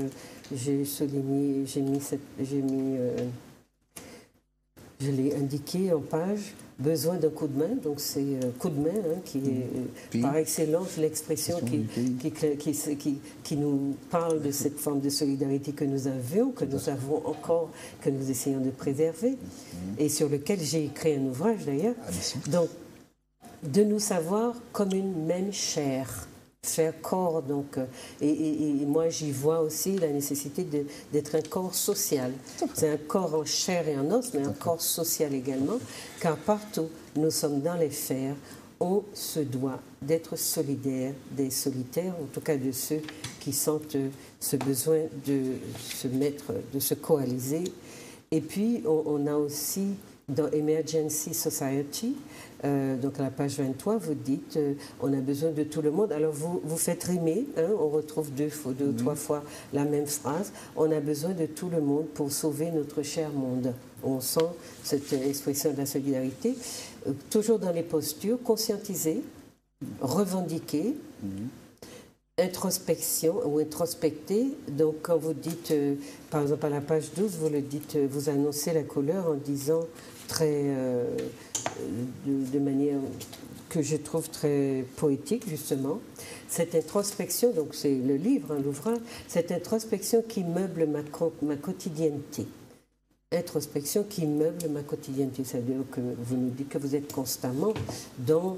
je l'ai indiqué en page, besoin d'un coup de main, donc c'est coup de main qui est par excellence l'expression qui nous parle de cette forme de solidarité que nous avons encore, que nous essayons de préserver, et sur lequel j'ai écrit un ouvrage d'ailleurs. Donc, de nous savoir comme une même chair. Faire corps, donc, et moi j'y vois aussi la nécessité d'être un corps social. C'est un corps en chair et en os, mais un corps social également, car partout nous sommes dans les fers, on se doit d'être solidaire des solitaires, en tout cas de ceux qui sentent ce besoin de se coaliser. Et puis on a aussi dans Emergency Society, donc à la page 23, vous dites on a besoin de tout le monde. Alors vous faites rimer, hein, on retrouve deux ou trois fois la même phrase. On a besoin de tout le monde pour sauver notre cher monde. On sent cette expression de la solidarité. Toujours dans les postures, conscientiser, revendiquer, introspection ou introspecter. Donc quand vous dites, par exemple à la page 12, vous le dites, vous annoncez la couleur en disant très, de manière que je trouve très poétique justement, cette introspection, donc c'est le livre, hein, l'ouvrage, cette introspection qui meuble ma quotidienneté. Introspection qui meuble ma quotidienneté, c'est-à-dire que vous nous dites que vous êtes constamment dans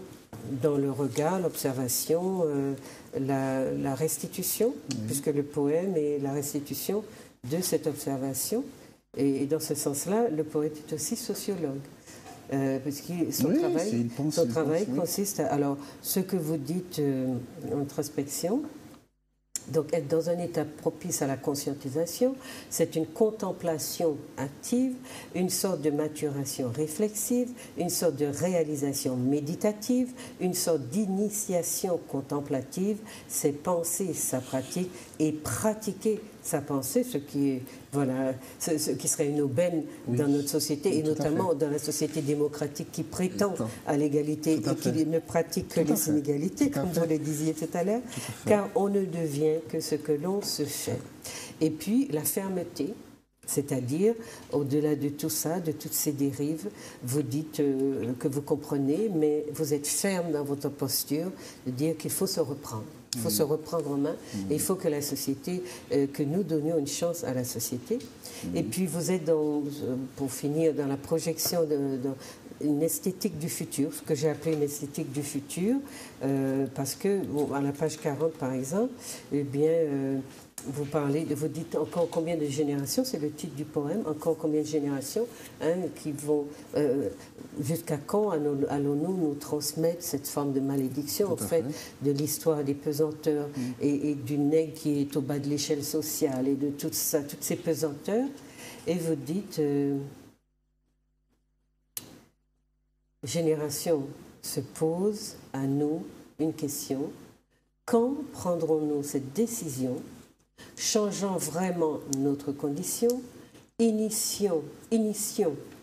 le regard, l'observation, la restitution, puisque le poème est la restitution de cette observation. Et dans ce sens-là, le poète est aussi sociologue. Parce que son travail consiste à... Alors, ce que vous dites, introspection, donc être dans un état propice à la conscientisation, c'est une contemplation active, une sorte de maturation réflexive, une sorte de réalisation méditative, une sorte d'initiation contemplative, c'est penser sa pratique et pratiquer sa pensée, ce qui serait une aubaine dans notre société, et notamment dans la société démocratique qui prétend à l'égalité et qui ne pratique que les inégalités, comme vous le disiez tout à l'heure, car on ne devient que ce que l'on se fait. Et puis la fermeté, c'est-à-dire, au-delà de tout ça, de toutes ces dérives, vous dites que vous comprenez, mais vous êtes ferme dans votre posture de dire qu'il faut se reprendre. Il faut se reprendre en main et il faut que la société, que nous donnions une chance à la société. Et puis vous êtes, pour finir, dans la projection d'une esthétique du futur, ce que j'ai appelé une esthétique du futur, parce que, à la page 40 par exemple, eh bien, vous dites encore combien de générations, c'est le titre du poème, encore combien de générations qui vont, jusqu'à quand allons-nous nous transmettre cette forme de malédiction, en fait, de l'histoire des pesanteurs et du nègre qui est au bas de l'échelle sociale et de tout ça, toutes ces pesanteurs. Et vous dites, génération se pose à nous une question, quand prendrons-nous cette décision changeant vraiment notre condition, initions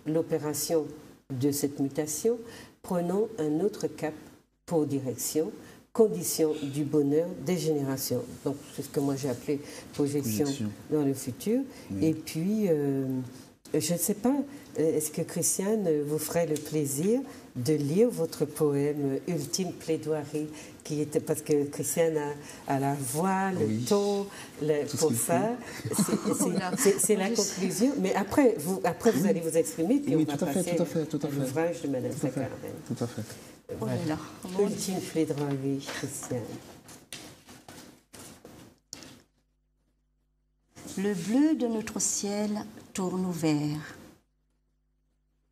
l'opération de cette mutation, prenons un autre cap pour direction, condition du bonheur des générations. Donc, c'est ce que moi j'ai appelé projection dans le futur. Et puis, je ne sais pas, est-ce que Christiane vous ferait le plaisir de lire votre poème Ultime plaidoirie, qui était, parce que Christiane a la voix, le ton, pour ça. C'est la conclusion. Mais après, vous allez vous exprimer, puis on va passer à l'ouvrage de Mme Sakarven.
Tout à fait.
Voilà. Ultime plaidoirie, Christiane.
Le bleu de notre ciel tourne au vert,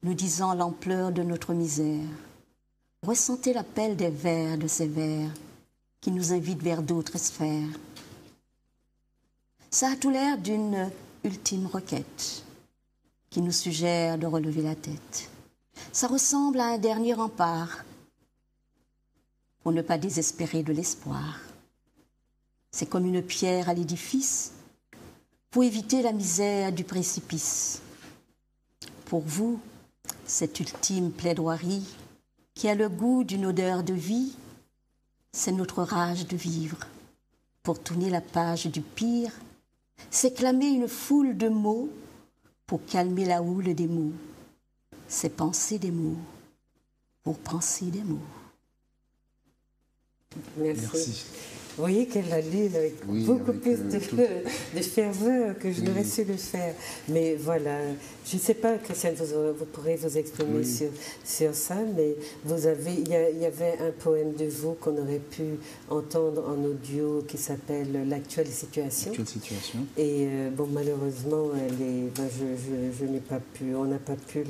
nous disant l'ampleur de notre misère. Ressentez l'appel des vers de ces vers qui nous invitent vers d'autres sphères. Ça a tout l'air d'une ultime requête qui nous suggère de relever la tête. Ça ressemble à un dernier rempart pour ne pas désespérer de l'espoir. C'est comme une pierre à l'édifice pour éviter la misère du précipice. Pour vous, cette ultime plaidoirie qui a le goût d'une odeur de vie, c'est notre rage de vivre. Pour tourner la page du pire, c'est clamer une foule de mots pour calmer la houle des mots. C'est penser des mots pour penser des mots.
Merci. Vous voyez qu'elle l'a lu avec beaucoup plus de ferveur que je n'aurais su le faire. Mais voilà, je ne sais pas, Christiane, vous pourrez vous exprimer sur ça, mais il y avait un poème de vous qu'on aurait pu entendre en audio qui s'appelle L'actuelle situation. Et malheureusement, je n'ai pas pu, on n'a pas pu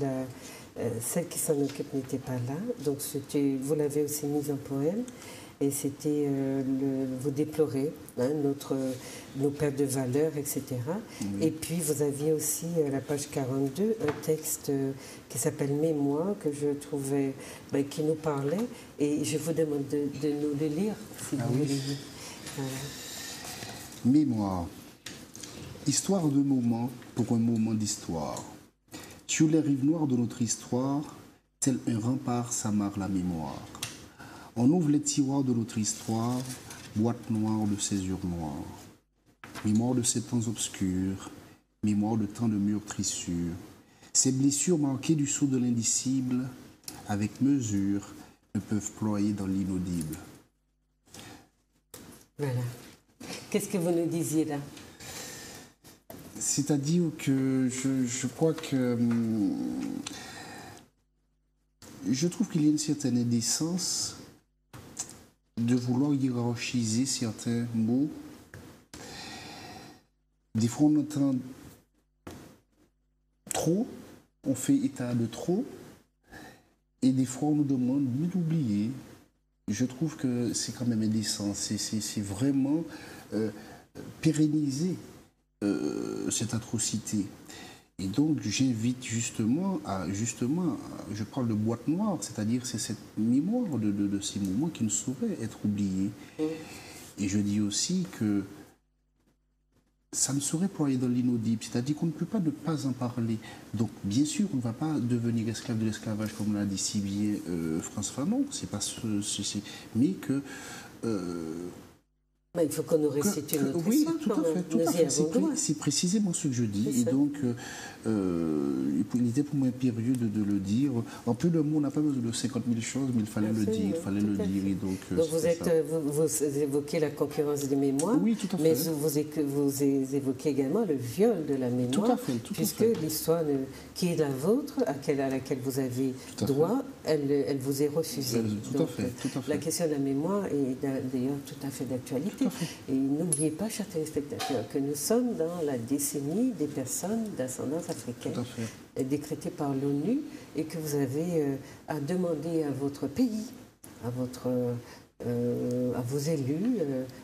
celle qui s'en occupe n'était pas là, donc vous l'avez aussi mise en poème. et c'était vous déplorez nos pertes de valeur, etc. Et puis vous aviez aussi à la page 42 un texte qui s'appelle Mémoire, que je trouvais, qui nous parlait, et je vous demande de nous le lire, si vous voulez.
Mémoire. Histoire de moment pour un moment d'histoire. Sur les rives noires de notre histoire, tel un rempart s'amarre la mémoire. On ouvre les tiroirs de notre histoire, boîte noire de césure noire. Mémoire de ces temps obscurs, mémoire de tant de meurtrissures. Ces blessures marquées du sceau de l'indicible, avec mesure, ne peuvent ployer dans l'inaudible.
Voilà. Qu'est-ce que vous nous disiez là?
C'est-à-dire que je crois que... je trouve qu'il y a une certaine indécence de vouloir hiérarchiser certains mots. Des fois, on entend trop, on fait état de trop, et des fois, on nous demande d'oublier. Je trouve que c'est quand même indécent. C'est vraiment pérenniser cette atrocité. Et donc, j'invite justement, je parle de boîte noire, c'est-à-dire c'est cette mémoire de ces moments qui ne sauraient être oubliés. Et je dis aussi que ça ne saurait ployer dans l'inaudible, c'est-à-dire qu'on ne peut pas ne pas en parler. Donc, bien sûr, on ne va pas devenir esclave de l'esclavage, comme l'a dit si bien Frantz Fanon, c'est pas mais que...
il faut qu'on nous récite une autre
oui,
histoire,
tout à fait, tout à fait. C'est précisément ce que je dis. Et donc, il était pour moi impérieux de le dire. En peu de mots, on n'a pas besoin de 50 000 choses, mais il fallait le dire. Il fallait le dire. Et donc
vous évoquez la concurrence des mémoires,
oui, tout à fait.
Mais vous évoquez également le viol de la mémoire,
tout à fait,
puisque l'histoire qui est la vôtre, à laquelle vous avez droit, elle vous est refusée.
Tout à fait.
La question de la mémoire est d'ailleurs tout à fait d'actualité. Et n'oubliez pas, chers téléspectateurs, que nous sommes dans la décennie des personnes d'ascendance africaine décrétée par l'ONU, et que vous avez à demander à votre pays, à vos élus,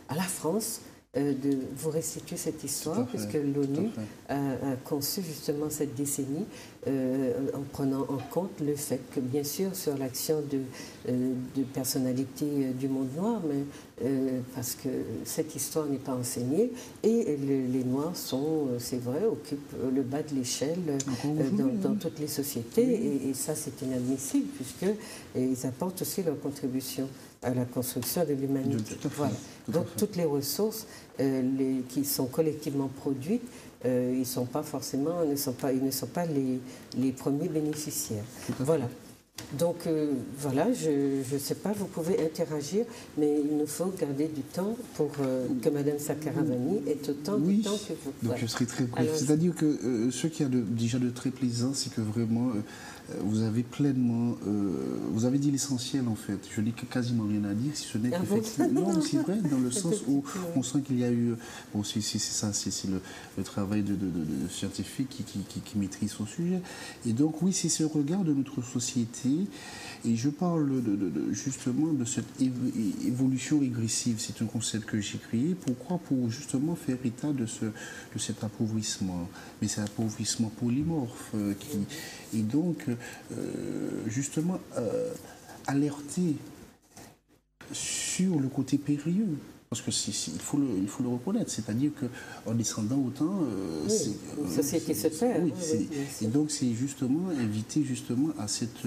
à la France, de vous restituer cette histoire, puisque l'ONU a conçu justement cette décennie en prenant en compte le fait que, bien sûr, sur l'action de personnalités du monde noir, mais parce que cette histoire n'est pas enseignée, et les Noirs sont, c'est vrai, occupent le bas de l'échelle dans toutes les sociétés, et ça c'est inadmissible, puisqu'ils apportent aussi leur contribution à la construction de l'humanité. Voilà. Donc toutes les ressources qui sont collectivement produites, ils ne sont pas les premiers bénéficiaires. Voilà. Donc voilà, je ne sais pas, vous pouvez interagir, mais il nous faut garder du temps pour que Mme Sakaravani ait autant de temps que vous.
Donc je serai très bref. C'est-à-dire que ce qui est déjà de très plaisant, c'est que vraiment vous avez pleinement, vous avez dit l'essentiel en fait. Je n'ai quasiment rien à dire, si ce n'est qu'effectivement, non, c'est vrai, dans le sens où on sent qu'il y a eu, bon, c'est ça, c'est le travail de scientifiques qui maîtrisent son sujet. Et donc oui, c'est ce regard de notre société, et je parle justement de cette évolution régressive. C'est un concept que j'ai créé. Pourquoi? Pour justement faire état de cet appauvrissement. Mais c'est un appauvrissement polymorphe et donc justement alerter sur le côté périlleux. Parce que il faut le reconnaître, c'est-à-dire qu'en descendant autant,
une société se perd.
Et donc c'est justement inviter justement à cette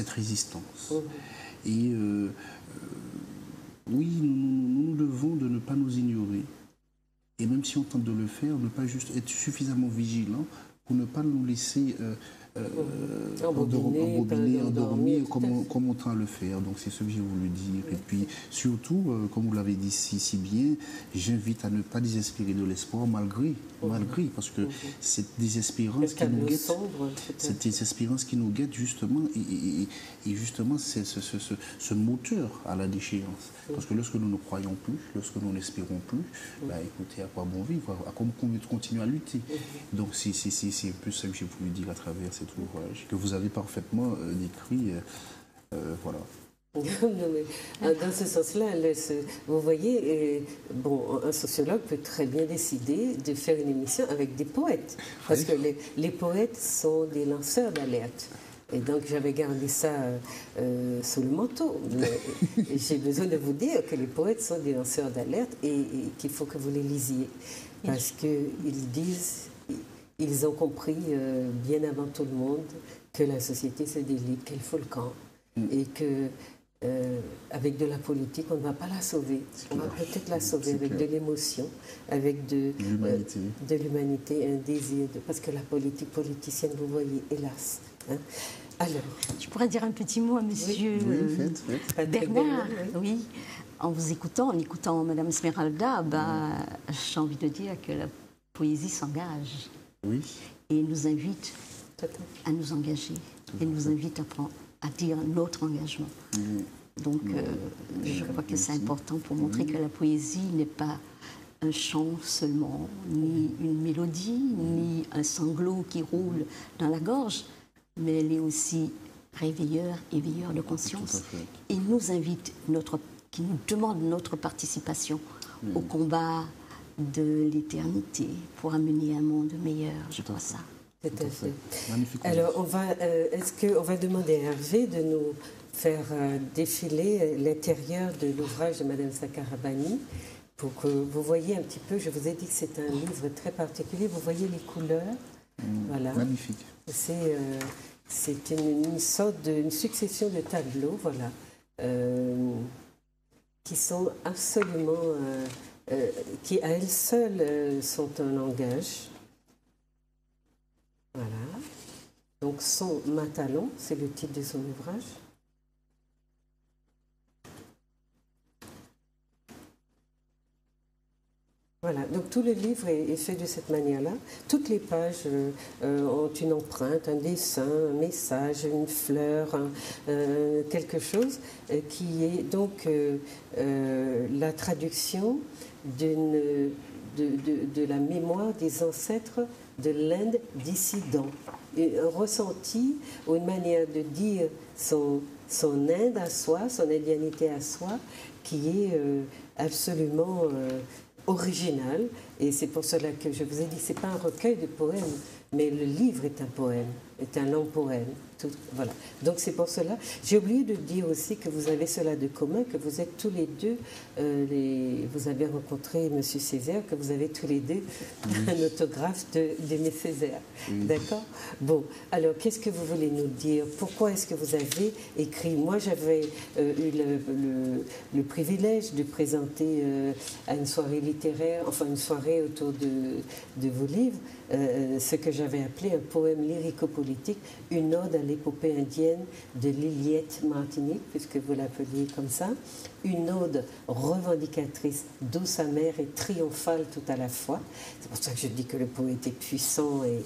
résistance. Et oui, nous devons de ne pas nous ignorer. Et même si on tente de le faire, ne pas juste être suffisamment vigilant pour ne pas nous laisser endormir comme on tend à le faire. Donc c'est ce que j'ai voulu dire. Et puis surtout, comme vous l'avez dit si bien, j'invite à ne pas désespérer de l'espoir malgré, parce que cette désespérance qui nous guette, justement, et justement c'est ce moteur à la déchéance. Parce que lorsque nous ne croyons plus, lorsque nous n'espérons plus, écoutez, à quoi bon vivre, à quoi continuer à lutter. Donc c'est un peu ça que j'ai voulu dire à travers cet ouvrage, que vous avez parfaitement décrit. Voilà.
Non, mais, dans ce sens-là, vous voyez, bon, un sociologue peut très bien décider de faire une émission avec des poètes, parce que les poètes sont des lanceurs d'alerte. Et donc j'avais gardé ça sous le manteau. J'ai besoin de vous dire que les poètes sont des lanceurs d'alerte et qu'il faut que vous les lisiez, parce qu'ils disent, ils ont compris bien avant tout le monde que la société se délite, qu'elle faut le camp, et que avec de la politique, on ne va pas la sauver. On va peut-être la sauver avec de l'émotion, avec de l'humanité, un désir, parce que la politique politicienne, vous voyez, hélas. Hein. Alors,
je pourrais dire un petit mot à monsieur Bernard. Oui, en vous écoutant, en écoutant Madame Esmeralda, j'ai envie de dire que la poésie s'engage.
Oui.
Et nous invite à nous engager. Et nous invite à dire notre engagement. Donc, je crois que c'est important pour montrer que la poésie n'est pas un chant seulement, ni une mélodie, ni un sanglot qui roule dans la gorge, mais elle est aussi réveilleur, éveilleur de conscience. Et nous invite, qui nous demande notre participation au combat de l'éternité pour amener un monde meilleur, je crois ça.
Tout à fait. Alors, est-ce qu'on va demander à Hervé de nous faire défiler l'intérieur de l'ouvrage de Madame Sakarabani pour que vous voyez un petit peu, je vous ai dit que c'est un livre très particulier, vous voyez les couleurs. Voilà.
Magnifique.
C'est une succession de tableaux, voilà, qui sont absolument, qui à elles seules sont un langage. Voilà. Donc, Son Matalon, c'est le titre de son ouvrage. Voilà, donc tout le livre est fait de cette manière-là. Toutes les pages ont une empreinte, un dessin, un message, une fleur, quelque chose qui est donc la traduction de la mémoire des ancêtres de l'Inde dissident. Un ressenti ou une manière de dire son Inde à soi, son indianité à soi, qui est absolument original, et c'est pour cela que je vous ai dit que ce n'est pas un recueil de poèmes, mais le livre est un poème, est un long poème. Voilà. Donc c'est pour cela. J'ai oublié de dire aussi que vous avez cela de commun, que vous êtes tous les deux, vous avez rencontré M. Césaire, que vous avez tous les deux un autographe d'Aimé Césaire. D'accord ? Bon, alors qu'est-ce que vous voulez nous dire ? Pourquoi est-ce que vous avez écrit ? Moi j'avais eu le privilège de présenter à une soirée littéraire, enfin une soirée autour de vos livres, ce que j'avais appelé un poème lyrico-politique, une ode à l'épopée indienne de Liliette Martinique, puisque vous l'appeliez comme ça, une ode revendicatrice, douce, amère et triomphale tout à la fois. C'est pour ça que je dis que le poète est puissant et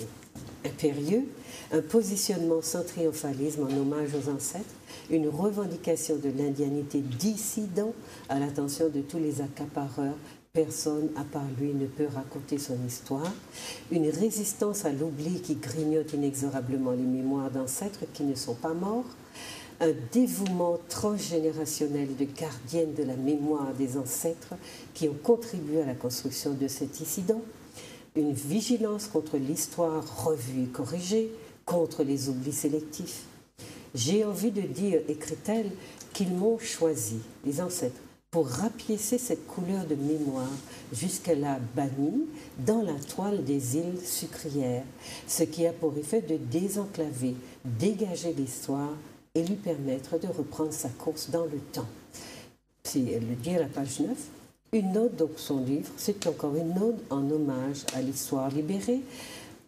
impérieux. Un positionnement sans triomphalisme en hommage aux ancêtres, une revendication de l'indianité dissident à l'attention de tous les accapareurs. Personne, à part lui, ne peut raconter son histoire. Une résistance à l'oubli qui grignote inexorablement les mémoires d'ancêtres qui ne sont pas morts. Un dévouement transgénérationnel de gardiennes de la mémoire des ancêtres qui ont contribué à la construction de cet incident. Une vigilance contre l'histoire revue et corrigée, contre les oublis sélectifs. J'ai envie de dire, écrit-elle, qu'ils m'ont choisi, les ancêtres, pour rapiécer cette couleur de mémoire jusqu'à la bannie dans la toile des îles sucrières, ce qui a pour effet de désenclaver, dégager l'histoire et lui permettre de reprendre sa course dans le temps. Si elle le dit à la page 9, une ode, donc son livre, c'est encore une ode en hommage à l'histoire libérée,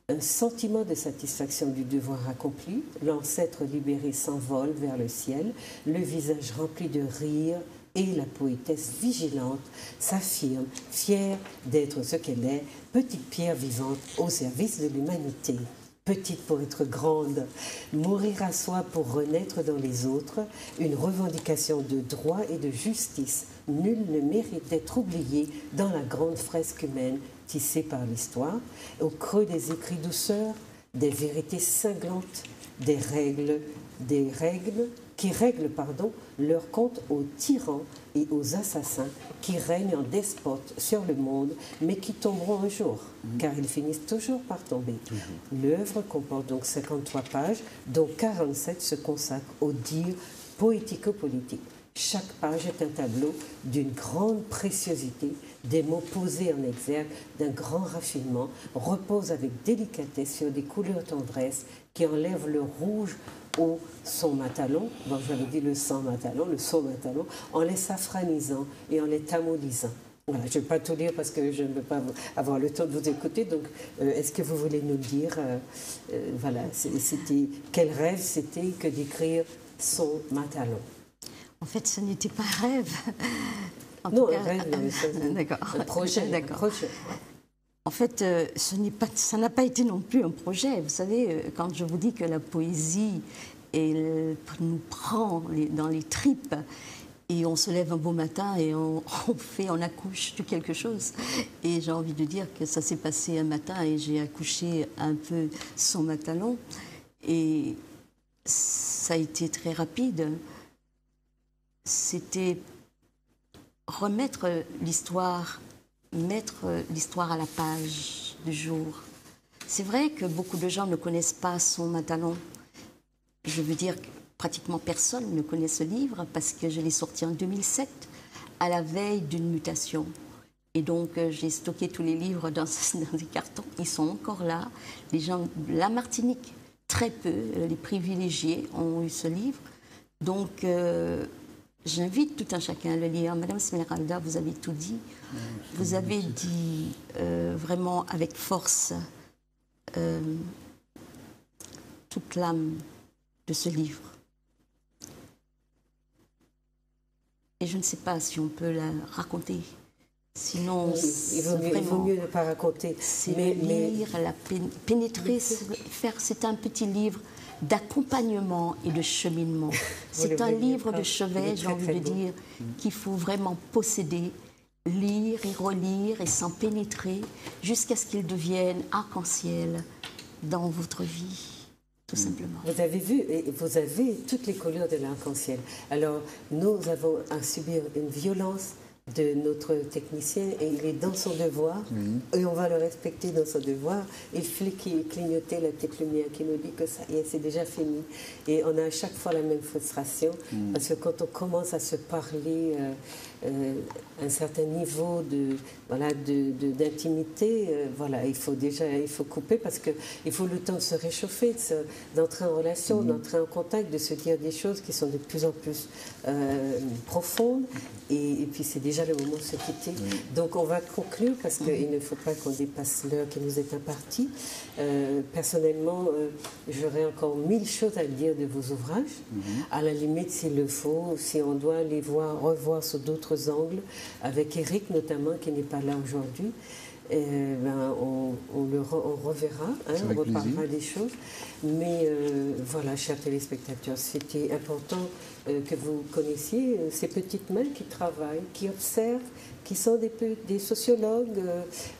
un sentiment de satisfaction du devoir accompli, l'ancêtre libéré s'envole vers le ciel, le visage rempli de rire, et la poétesse vigilante s'affirme, fière d'être ce qu'elle est, petite pierre vivante au service de l'humanité. Petite pour être grande, mourir à soi pour renaître dans les autres, une revendication de droit et de justice. Nul ne mérite d'être oublié dans la grande fresque humaine tissée par l'histoire. Au creux des écrits douceurs, des vérités cinglantes, des règles qui règlent leur compte aux tyrans et aux assassins qui règnent en despote sur le monde, mais qui tomberont un jour, car ils finissent toujours par tomber. L'œuvre comporte donc 53 pages, dont 47 se consacrent au dire poético-politique. Chaque page est un tableau d'une grande préciosité, des mots posés en exergue, d'un grand raffinement, reposent avec délicatesse sur des couleurs tendresse qui enlèvent le rouge au son matalon, bon, j'avais dit le son matalon, en les safranisant et en les tamolisant. Voilà, je ne vais pas tout lire parce que je ne veux pas avoir le temps de vous écouter, donc est-ce que vous voulez nous dire, voilà, quel rêve c'était que d'écrire son matalon?
En fait, ce n'était pas un rêve.
Non, un rêve,
d'accord.
Un projet.
D'accord. En fait, ça n'a pas été non plus un projet. Vous savez, quand je vous dis que la poésie nous prend dans les tripes et on se lève un beau matin et on accouche de quelque chose. Et j'ai envie de dire que ça s'est passé un matin et j'ai accouché un peu son matalon. Et ça a été très rapide. C'était remettre l'histoire, mettre l'histoire à la page du jour. C'est vrai que beaucoup de gens ne connaissent pas son matalon. Je veux dire que pratiquement personne ne connaît ce livre parce que je l'ai sorti en 2007, à la veille d'une mutation. Et donc, j'ai stocké tous les livres dans des cartons. Ils sont encore là. Les gens, la Martinique, très peu, les privilégiés ont eu ce livre. Donc, j'invite tout un chacun à le lire. Madame Smeralda, vous avez tout dit. Vous avez dit vraiment avec force toute l'âme de ce livre. Et je ne sais pas si on peut la raconter. Sinon,
il vaut mieux ne pas raconter.
Mais lire, la pénétrer, c'est un petit livre d'accompagnement et de cheminement. C'est un livre de chevet, j'ai envie de dire, qu'il faut vraiment posséder, lire et relire et s'en pénétrer jusqu'à ce qu'il devienne arc-en-ciel dans votre vie. Tout simplement.
Vous avez vu, vous avez toutes les couleurs de l'arc-en-ciel. Alors, nous avons à subir une violence de notre technicien et il est dans son devoir et on va le respecter dans son devoir. Il clignoter la petite lumière qui nous dit que ça y est, c'est déjà fini. Et on a à chaque fois la même frustration parce que quand on commence à se parler un certain niveau d'intimité, voilà, il faut couper parce qu'il faut le temps de se réchauffer, d'entrer en relation, d'entrer en contact, de se dire des choses qui sont de plus en plus profondes et puis c'est déjà le moment de se quitter. Donc on va conclure parce qu'il ne faut pas qu'on dépasse l'heure qui nous est impartie. Personnellement, j'aurais encore 1000 choses à dire de vos ouvrages. À la limite, s'il le faut, si on doit les revoir sous d'autres angles, avec Eric notamment, qui n'est pas là aujourd'hui, on reverra, on reparlera des choses. Mais voilà, chers téléspectateurs, c'était important que vous connaissiez ces petites mains qui travaillent, qui observent, qui sont des sociologues,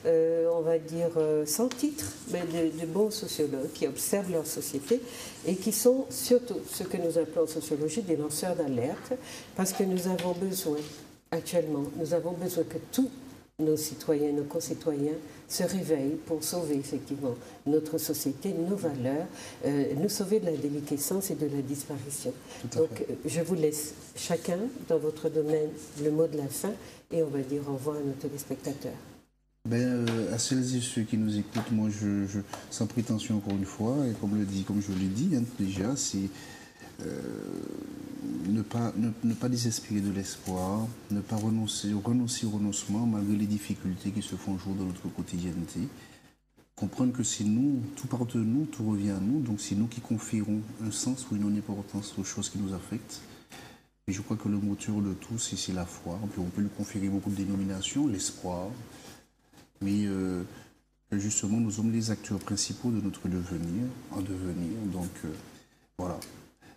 on va dire sans titre, mais de bons sociologues qui observent leur société et qui sont surtout ce que nous appelons en sociologie des lanceurs d'alerte, parce que nous avons besoin, actuellement, nous avons besoin que tous nos citoyens, nos concitoyens se réveillent pour sauver effectivement notre société, nos valeurs, nous sauver de la déliquescence et de la disparition. Donc je vous laisse chacun dans votre domaine le mot de la fin et on va dire au revoir à nos téléspectateurs.
À celles et ceux qui nous écoutent, moi sans prétention encore une fois, et comme je l'ai dit déjà, c'est ne pas désespérer de l'espoir, ne pas renoncer au renoncement malgré les difficultés qui se font jour dans notre quotidienneté. Comprendre que c'est nous, tout part de nous, tout revient à nous, donc c'est nous qui conférons un sens ou une importance aux choses qui nous affectent. Et je crois que le moteur de tout, c'est la foi. On peut lui conférer beaucoup de dénominations, l'espoir, mais justement, nous sommes les acteurs principaux de notre devenir, donc voilà.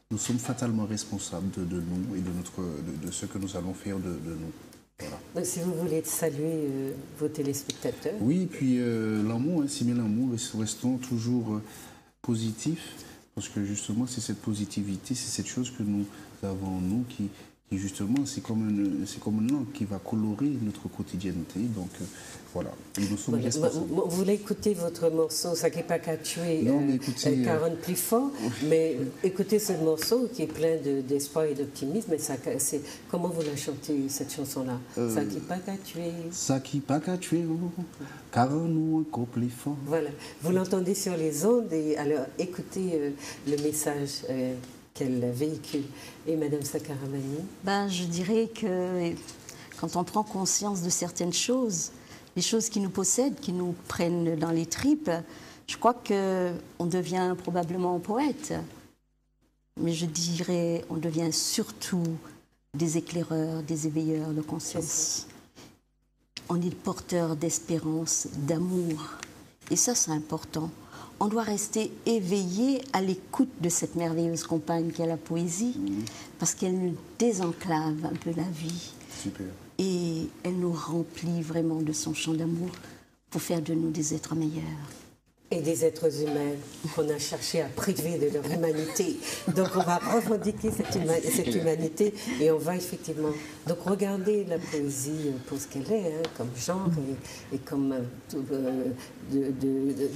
Nous sommes fatalement responsables de nous et de ce que nous allons faire de nous. Voilà.
Donc, si vous voulez saluer vos téléspectateurs.
Oui, et puis l'amour, si bien l'amour, restons toujours positif, parce que justement, c'est cette positivité, c'est cette chose que nous avons en nous qui justement, c'est comme une langue qui va colorer notre quotidienneté. Donc, voilà. Et nous sommes responsables.
Vous voulez écouter votre morceau, ça qui pas qu'à tuer Karen plus fort, mais écoutez ce morceau qui est plein d'espoir et d'optimisme. Comment vous la chantez, cette chanson-là? Ça qui pas qu'à tuer.
Ça qui pas qu'à tuer, Karen nous encore plus fort.
Voilà. Vous l'entendez sur les ondes, et alors écoutez le message qu'elle véhicule. Et Madame Sakaramani?
Je dirais que quand on prend conscience de certaines choses, les choses qui nous possèdent, qui nous prennent dans les tripes, je crois qu'on devient probablement poète. Mais je dirais, on devient surtout des éclaireurs, des éveilleurs de conscience. On est porteur d'espérance, d'amour. Et ça, c'est important. On doit rester éveillé à l'écoute de cette merveilleuse compagne qu'est la poésie, parce qu'elle nous désenclave un peu la vie.
Super.
Et elle nous remplit vraiment de son chant d'amour pour faire de nous des êtres meilleurs.
Et des êtres humains qu'on a cherché à priver de leur humanité. Donc on va revendiquer cette humanité et on va effectivement donc regarder la poésie pour ce qu'elle est, comme genre et comme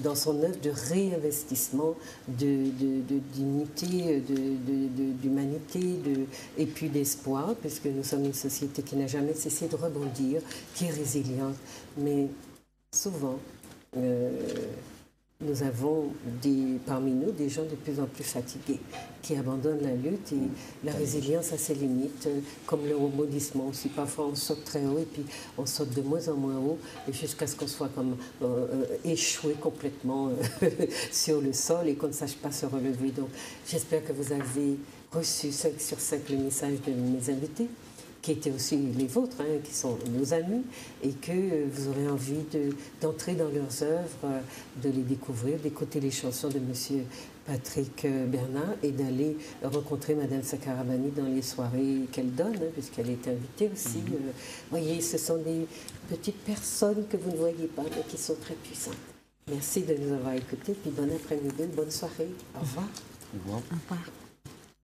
dans son œuvre de réinvestissement, de dignité, d'humanité et puis d'espoir, puisque nous sommes une société qui n'a jamais cessé de rebondir, qui est résiliente, mais souvent nous avons parmi nous des gens de plus en plus fatigués qui abandonnent la lutte et la résilience a ses limites, comme le rebondissement aussi. Parfois on saute très haut et puis on saute de moins en moins haut et jusqu'à ce qu'on soit comme échoué complètement sur le sol et qu'on ne sache pas se relever. Donc j'espère que vous avez reçu 5 sur 5 le message de mes invités, qui étaient aussi les vôtres, qui sont nos amis, et que vous aurez envie d'entrer dans leurs œuvres, de les découvrir, d'écouter les chansons de M. Patrick Bernard et d'aller rencontrer Mme Sakaramani dans les soirées qu'elle donne, puisqu'elle est invitée aussi. Vous voyez, ce sont des petites personnes que vous ne voyez pas, mais qui sont très puissantes. Merci de nous avoir écoutés, puis bon après-midi, bonne soirée. Au revoir.
Au revoir.
Au revoir.